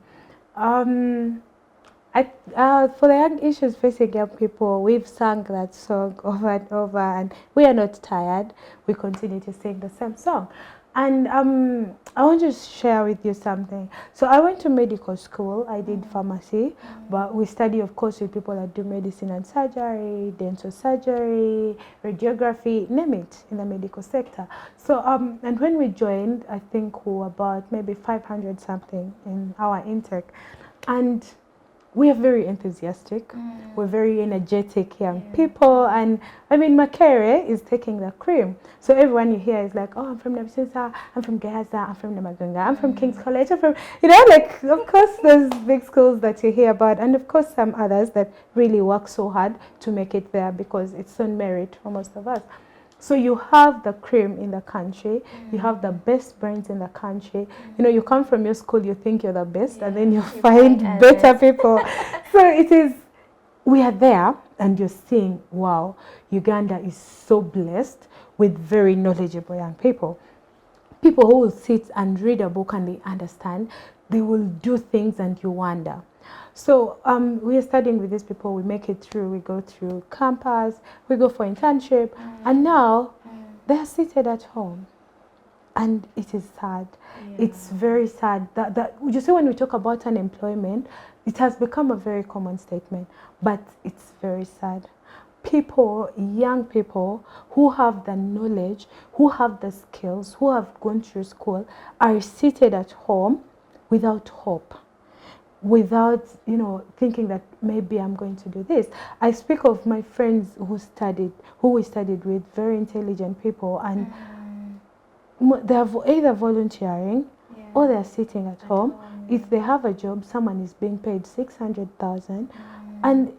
For the young issues facing young people, we've sung that song over and over, and we are not tired. We continue to sing the same song. And I want to share with you something. So I went to medical school. I did pharmacy, but we study, of course, with people that do medicine and surgery, dental surgery, radiography, name it, in the medical sector. So and when we joined, I think we were about maybe 500 something in our intake, and we are very enthusiastic. We're very energetic young people. And I mean, Makerere is taking the cream. So everyone you hear is like, oh, I'm from Nambassa, I'm from Gaza, I'm from Namaganga, I'm from King's College, I'm from, you know, like, of course, those big schools that you hear about. And of course, some others that really work so hard to make it there because it's on merit for most of us. So you have the cream in the country, you have the best brains in the country. You know, you come from your school, you think you're the best, and then you find better people. So it is, we are there, and you're seeing, wow, Uganda is so blessed with very knowledgeable young people. People who will sit and read a book and they understand, they will do things and you wonder. So we are studying with these people, we make it through, we go through campus, we go for internship, and now they are seated at home. And it is sad. It's very sad. That you see, when we talk about unemployment, it has become a very common statement, but it's very sad. People, young people who have the knowledge, who have the skills, who have gone through school, are seated at home without hope, without, you know, thinking that maybe I'm going to do this. I speak of my friends who we studied with, very intelligent people, and they're either volunteering or they're sitting at home. If they have a job, someone is being paid 600,000, and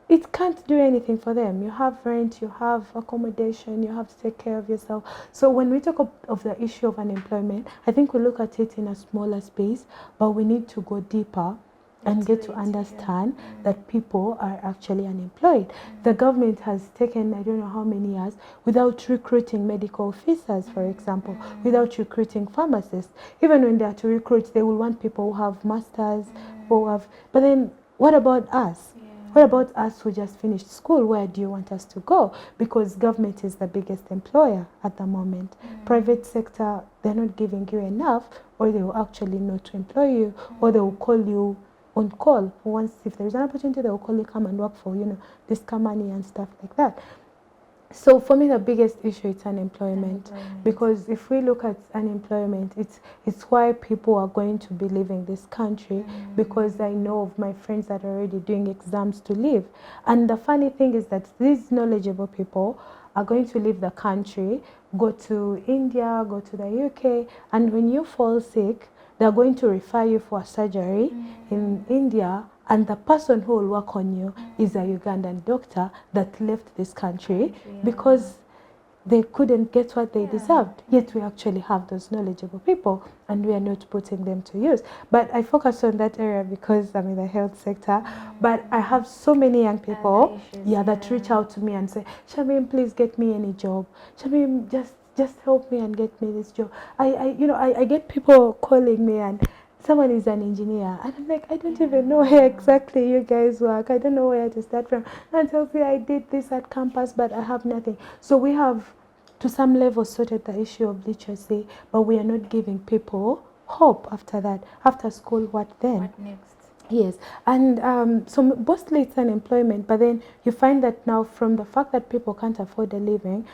it can't do anything for them. You have rent, you have accommodation, you have to take care of yourself. So when we talk of the issue of unemployment, I think we look at it in a smaller space, but we need to go deeper and get to understand that people are actually unemployed. The government has taken, I don't know how many years, without recruiting medical officers, for example, without recruiting pharmacists. Even when they are to recruit, they will want people who have masters, who have, but then what about us? What about us who just finished school? Where do you want us to go? Because government is the biggest employer at the moment. Private sector, they're not giving you enough, or they will actually not employ you, or they will call you on call. Once, if there's an opportunity, they will call you, come and work for, you know, this money and stuff like that. So for me, the biggest issue is unemployment. Because if we look at unemployment, it's why people are going to be leaving this country, because I know of my friends that are already doing exams to leave. And the funny thing is that these knowledgeable people are going to leave the country, go to India, go to the UK, and when you fall sick, they're going to refer you for a surgery in India, and the person who will work on you is a Ugandan doctor that left this country because they couldn't get what they deserved. Yet we actually have those knowledgeable people, and we are not putting them to use. But I focus on that area because I'm in the health sector. But I have so many young people that reach out to me and say, Shamim, please get me any job. Shamim, just help me and get me this job. I get people calling me, and someone is an engineer, and I'm like, I don't even know where exactly you guys work. I don't know where to start from. And tells me, I did this at campus, but I have nothing. So we have, to some level, sorted the issue of literacy, but we are not giving people hope after that. After school, what then?
What next?
Yes, and so mostly it's unemployment, but then you find that now, from the fact that people can't afford a living,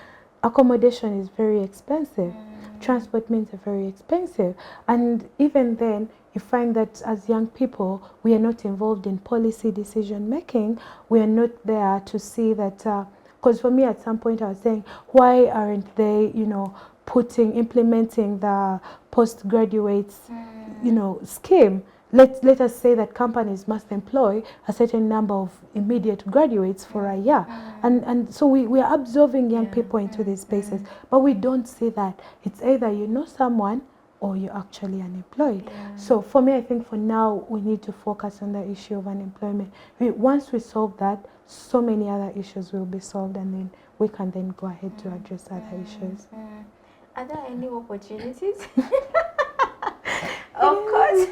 accommodation is very expensive. Transport means are very expensive. And even then, you find that as young people, we are not involved in policy decision making. We are not there to see that, because for me at some point I was saying, why aren't they, you know, implementing the postgraduates, you know, scheme? Let us say that companies must employ a certain number of immediate graduates for a year. And so we are absorbing young people into these spaces, but we don't see that. It's either you know someone or you're actually unemployed. So for me, I think for now, we need to focus on the issue of unemployment. Once we solve that, so many other issues will be solved, and then we can then go ahead to address other issues.
Are there any opportunities? Of course,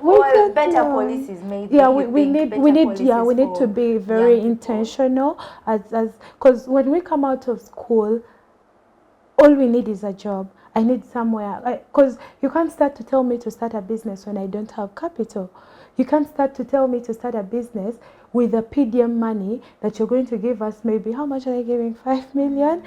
or better policies maybe.
Yeah, we need to be very intentional as because when we come out of school, all we need is a job. I need somewhere, because you can't start to tell me to start a business when I don't have capital. You can't start to tell me to start a business with the PDM money that you're going to give us. Maybe how much are they giving? 5 million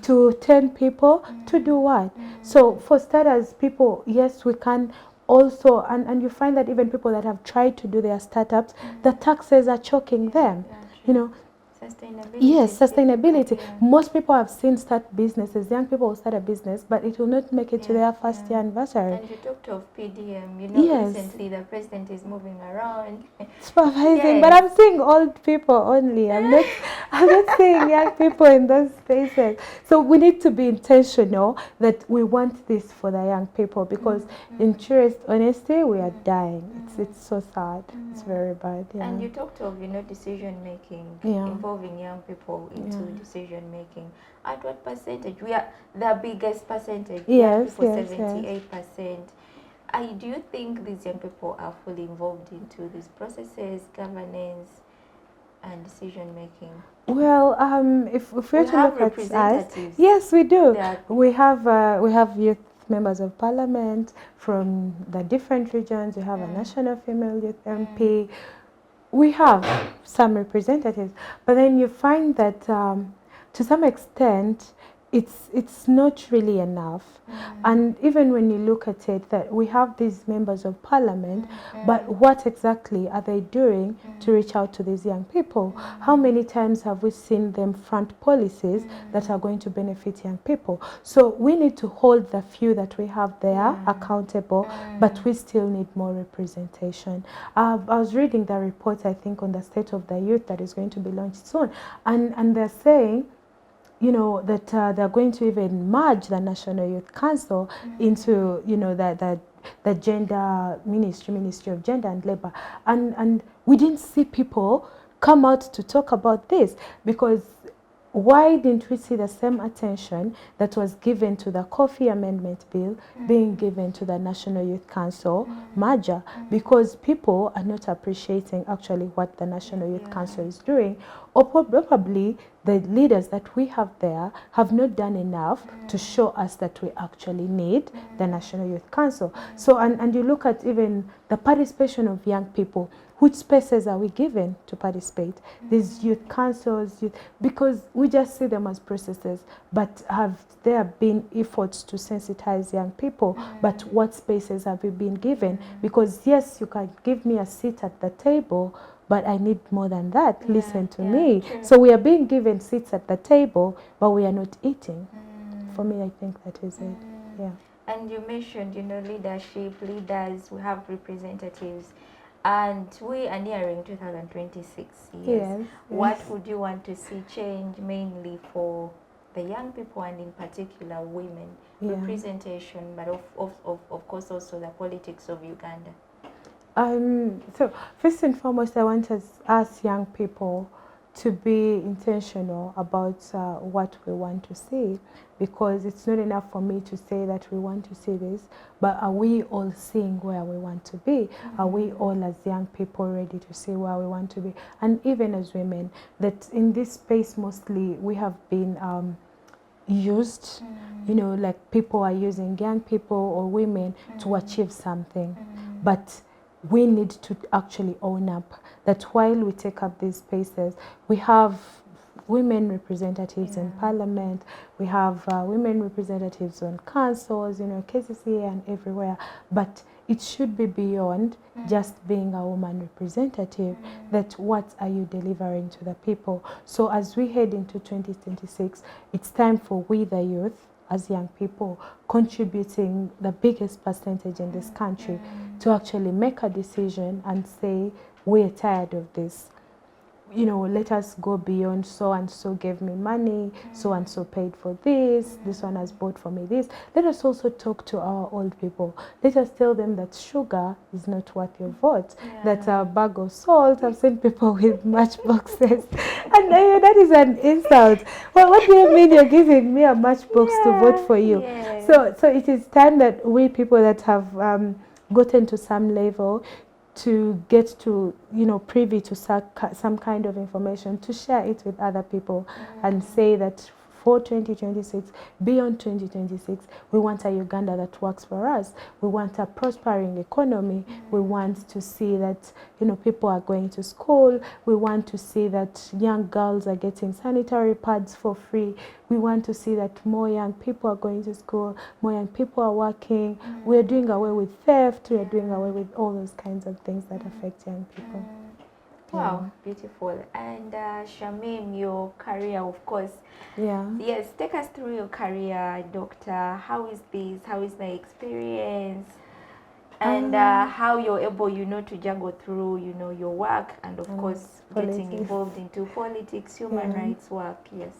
to 10 people to do what? So for starters, people, yes, we can also, and you find that even people that have tried to do their startups, the taxes are choking them. You know,
sustainability.
Yes, sustainability. Yeah. Most people have seen start businesses. Young people will start a business, but it will not make it to their first year anniversary.
And you talked of PDM. You know, recently the president is moving around,
supervising. But I'm seeing old people only. I'm not seeing young people in those spaces. So we need to be intentional that we want this for the young people, because in truest honesty, we are dying. It's so sad. It's very bad. Yeah.
And you talked of decision making, involving young people into decision making. At what percentage? We are the biggest percentage.
Yes,
people, 78%. Do you think these young people are fully involved into these processes, governance, and decision making?
Well, if we're to look at us, yes, we do. We have youth members of parliament from the different regions. We have a national female youth MP. We have some representatives, but then you find that to some extent it's not really enough. And even when you look at it, that we have these members of parliament, but what exactly are they doing to reach out to these young people? How many times have we seen them front policies that are going to benefit young people? So we need to hold the few that we have there accountable, but we still need more representation. I was reading the report, I think, on the state of the youth that is going to be launched soon, and they're saying, you know, that they're going to even merge the National Youth Council into, you know, the gender Ministry of Gender and Labor. And we didn't see people come out to talk about this, because why didn't we see the same attention that was given to the Coffee Amendment Bill being given to the National Youth Council merger? Because people are not appreciating actually what the National Youth Council is doing, or probably the leaders that we have there have not done enough to show us that we actually need the National Youth Council. So, and you look at even the participation of young people. Which spaces are we given to participate? These youth councils, because we just see them as processes, but have there been efforts to sensitize young people? But what spaces have we been given? Because yes, you can give me a seat at the table, but I need more than that. Listen to me. True. So we are being given seats at the table, but we are not eating. For me, I think that is it. Yeah.
And you mentioned, you know, leadership, leaders, we have representatives. And we are nearing 2026. Yes. What would you want to see change mainly for the young people, and in particular women? Representation, but of course also the politics of Uganda.
So first and foremost, I want us young people to be intentional about what we want to see, because it's not enough for me to say that we want to see this, but are we all seeing where we want to be? Are we all as young people ready to see where we want to be? And even as women, that in this space mostly we have been used, you know, like people are using young people or women to achieve something, but we need to actually own up that while we take up these spaces, we have women representatives in parliament, we have women representatives on councils, you know, KCCA and everywhere, but it should be beyond just being a woman representative, that what are you delivering to the people? So as we head into 2026, it's time for we the youth, as young people, contributing the biggest percentage in this country to actually make a decision and say, we're tired of this. You know, let us go beyond so and so gave me money, so and so paid for this, this one has bought for me this. Let us also talk to our old people. Let us tell them that sugar is not worth your vote, that a bag of salt, I've seen people with matchboxes, and that is an insult. Well, what do you mean you're giving me a matchbox to vote for you? So it is time that we people that have gotten to some level to get to, you know, privy to some kind of information, to share it with other people and say that for 2026, beyond 2026, we want a Uganda that works for us. We want a prospering economy. We want to see that, you know, people are going to school. We want to see that young girls are getting sanitary pads for free. We want to see that more young people are going to school, more young people are working. We're doing away with theft. We're doing away with all those kinds of things that affect young people.
Wow, beautiful. And Shamim, your career, of course. Yes, take us through your career, doctor. How is this? How is the experience? And how you're able, you know, to juggle through, you know, your work and, of course, getting involved into politics, human rights work. Yes.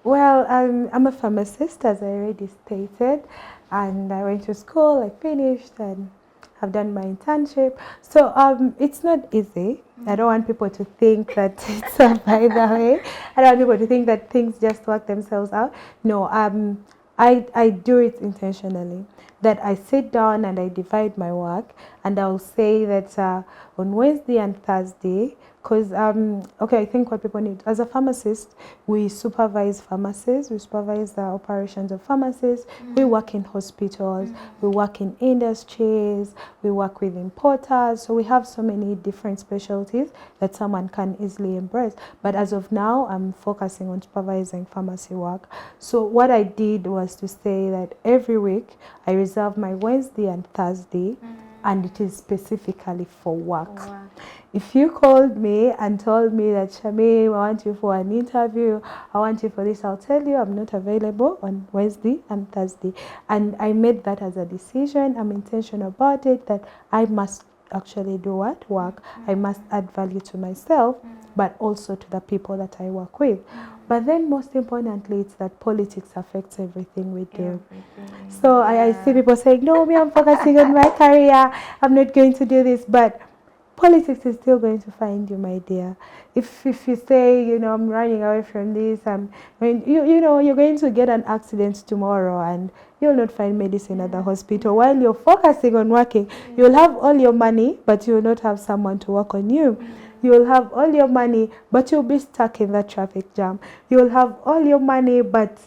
Well, I'm a pharmacist, as I already stated, and I went to school, I finished, and I've done my internship. So it's not easy. I don't want people to think that it's by the way. I don't want people to think that things just work themselves out. No, I do it intentionally. That I sit down and I divide my work, and I'll say that on Wednesday and Thursday, because okay, I think what people need as a pharmacist, we supervise pharmacies, we supervise the operations of pharmacies. We work in hospitals, we work in industries, we work with importers. So we have so many different specialties that someone can easily embrace. But as of now, I'm focusing on supervising pharmacy work. So what I did was to say that every week I reserve my Wednesday and Thursday, and it is specifically for work. If you called me and told me that, Shamim, I want you for an interview, I want you for this, I'll tell you I'm not available on Wednesday and Thursday. And I made that as a decision. I'm intentional about it, that I must actually do what? Work. I must add value to myself, but also to the people that I work with. But then most importantly, it's that politics affects everything we do. So I see people saying, no, me, I'm focusing on my career, I'm not going to do this. But politics is still going to find you, my dear. If you say, you know, I'm running away from this, you know, you're going to get an accident tomorrow and you'll not find medicine at the hospital. While you're focusing on working, you'll have all your money, but you'll not have someone to work on you. You'll have all your money, but you'll be stuck in that traffic jam. You'll have all your money, but,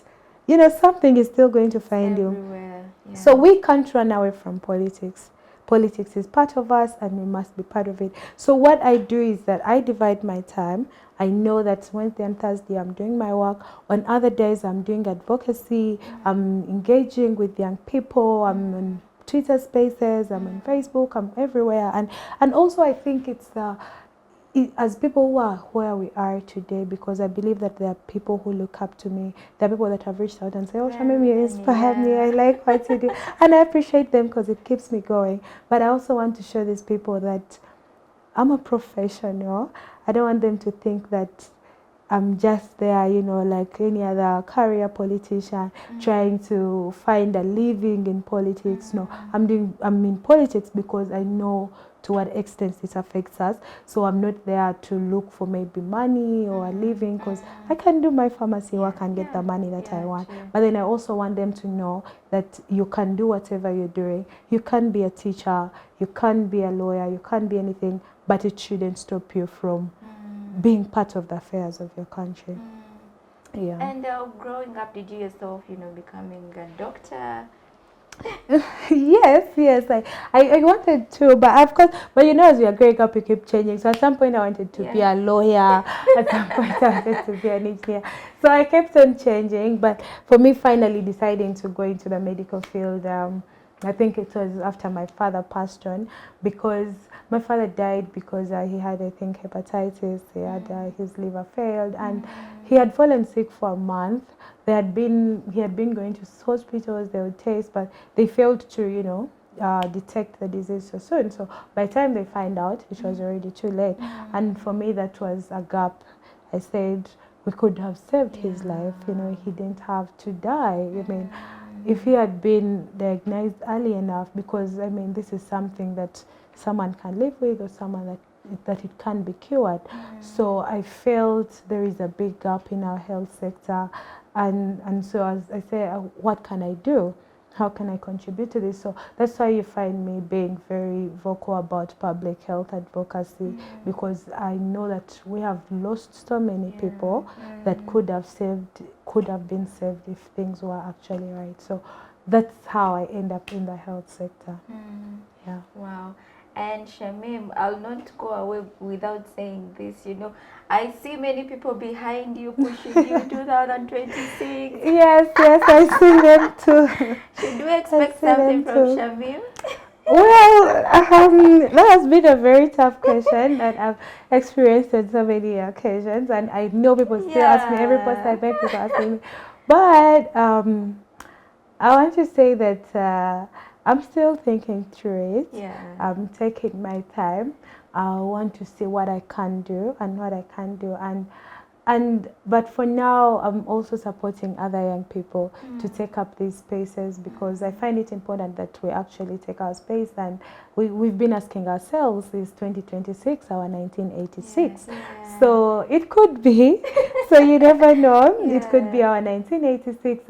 you know, something is still going to find you. So we can't run away from politics. Politics is part of us and we must be part of it. So what I do is that I divide my time. I know that Wednesday and Thursday I'm doing my work. On other days I'm doing advocacy. I'm engaging with young people. I'm on Twitter Spaces. I'm on Facebook. I'm everywhere. And also I think it's as people who are where we are today, because I believe that there are people who look up to me. There are people that have reached out and say, oh, Shamim, you inspire me. I like what you do. And I appreciate them because it keeps me going. But I also want to show these people that I'm a professional. I don't want them to think that I'm just there, you know, like any other career politician trying to find a living in politics. No, I'm in politics because I know to what extent it affects us. So I'm not there to look for maybe money or a living, because I can do my pharmacy work and get the money that I want. But then I also want them to know that you can do whatever you're doing. You can be a teacher, you can be a lawyer, you can be anything, but it shouldn't stop you from being part of the affairs of your country.
And growing up, did you yourself, you know, becoming a doctor?
Yes. I wanted to, but of course, but you know, as you are growing up, you keep changing. So at some point, I wanted to be a lawyer. At some point, I wanted to be an engineer. So I kept on changing. But for me, finally deciding to go into the medical field, I think it was after my father passed on, because my father died because he had, I think, hepatitis. He had his liver failed, and he had fallen sick for a month. He had been going to hospitals. They would test, but they failed to, you know, detect the disease so soon. So by the time they find out, it was already too late. And for me, that was a gap. I said, we could have saved his life. You know, he didn't have to die. I mean, if he had been diagnosed early enough, because I mean, this is something that someone can live with, or someone that it can be cured. So I felt there is a big gap in our health sector, and so as I say, what can I do? how can I contribute to this? So that's why you find me being very vocal about public health advocacy, because I know that we have lost so many people that could have been saved if things were actually right. So that's how I end up in the health sector. Yeah.
Wow. And Shamim, I'll not go away without saying this, I see many people behind you pushing you 2026.
Yes, I see them too.
Should we expect something from Shamim?
Well, that has been a very tough question that I've experienced on so many occasions, and I know people still ask me every post I make. People asking me, but I want to say that I'm still thinking through it.
Yeah.
I'm taking my time. I want to see what I can do and what I can't do, but for now, I'm also supporting other young people to take up these spaces, because I find it important that we actually take our space. And we've been asking ourselves, is 2026 our 1986?
Yeah.
So it could be. So you never know. Yeah. It could be our 1986.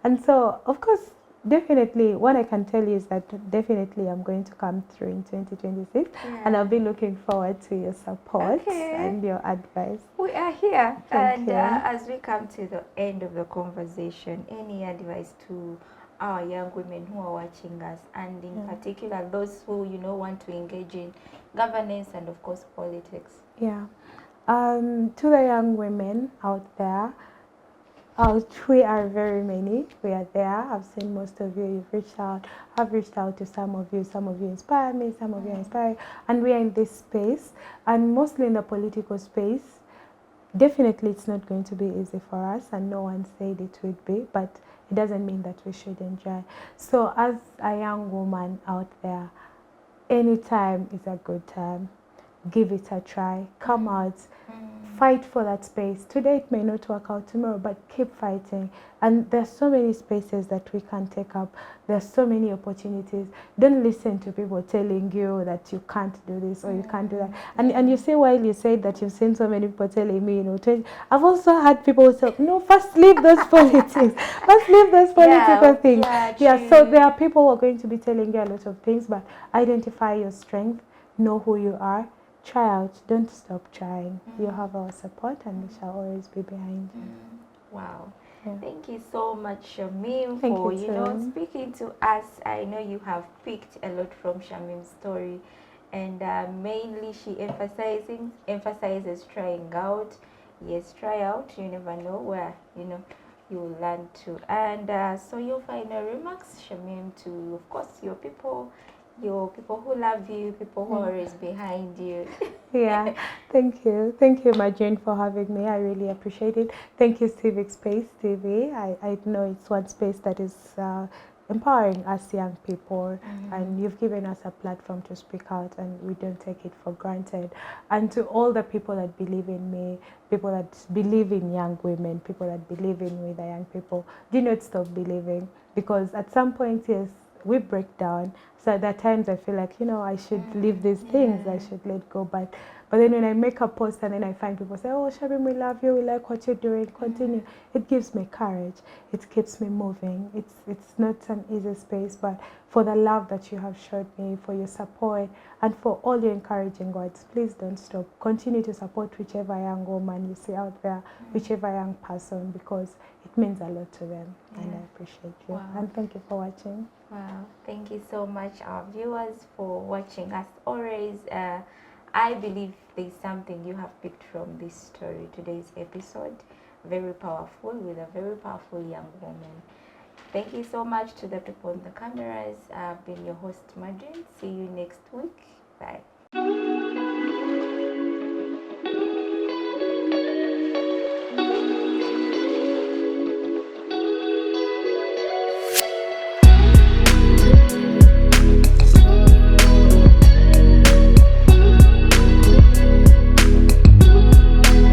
And so, of course, definitely, what I can tell you is that definitely I'm going to come through in 2026, and I'll be looking forward to your support and your advice.
We are here.
Thank you.
As we come to the end of the conversation, any advice to our young women who are watching us, and in particular those who want to engage in governance and of course politics?
Yeah. To the young women out there, we are very many. We are there. I've seen most of you. You've reached out. I've reached out to some of you. Some of you inspire me. Some of you inspire. And we are in this space, and mostly in the political space. Definitely, it's not going to be easy for us, and no one said it would be. But it doesn't mean that we should enjoy. So, as a young woman out there, any time is a good time. Give it a try. Come out. Fight for that space. Today it may not work out tomorrow, but keep fighting. And there's so many spaces that we can take up. There's so many opportunities. Don't listen to people telling you that you can't do this or you can't do that. And you say, while you said that you've seen so many people telling me, I've also had people say, no, first leave those politics. First leave those political things. Yeah, so there are people who are going to be telling you a lot of things, but identify your strength, know who you are. Try out. Don't stop trying. You have our support, and we shall always be behind you.
Wow. Yeah. Thank you so much, Shamim, for speaking to us. I know you have picked a lot from Shamim's story, and mainly she emphasizes trying out. Yes, try out. You never know where you will learn to. And so your final remarks, Shamim, to of course your people who love you, people who are always behind you.
Yeah, thank you. Thank you, Madreen, for having me. I really appreciate it. Thank you, Civic Space TV. I know it's one space that is empowering us young people, and you've given us a platform to speak out, and we don't take it for granted. And to all the people that believe in me, people that believe in young women, people that believe in me, the young people, do not stop believing, because at some point, yes, we break down. So there are times I feel like, I should leave these things, I should let go. But then when I make a post and then I find people say, oh, Shamim, we love you, we like what you're doing, continue. It gives me courage. It keeps me moving. It's not an easy space, but for the love that you have showed me, for your support, and for all your encouraging words, please don't stop. Continue to support whichever young woman you see out there, whichever young person, because it means a lot to them. And I appreciate you. Wow. And thank you for watching.
Wow, thank you so much, our viewers, for watching. As always, I believe there's something you have picked from this story, today's episode. Very powerful, with a very powerful young woman. Thank you so much to the people on the cameras. I've been your host, Madreen. See you next week. Bye.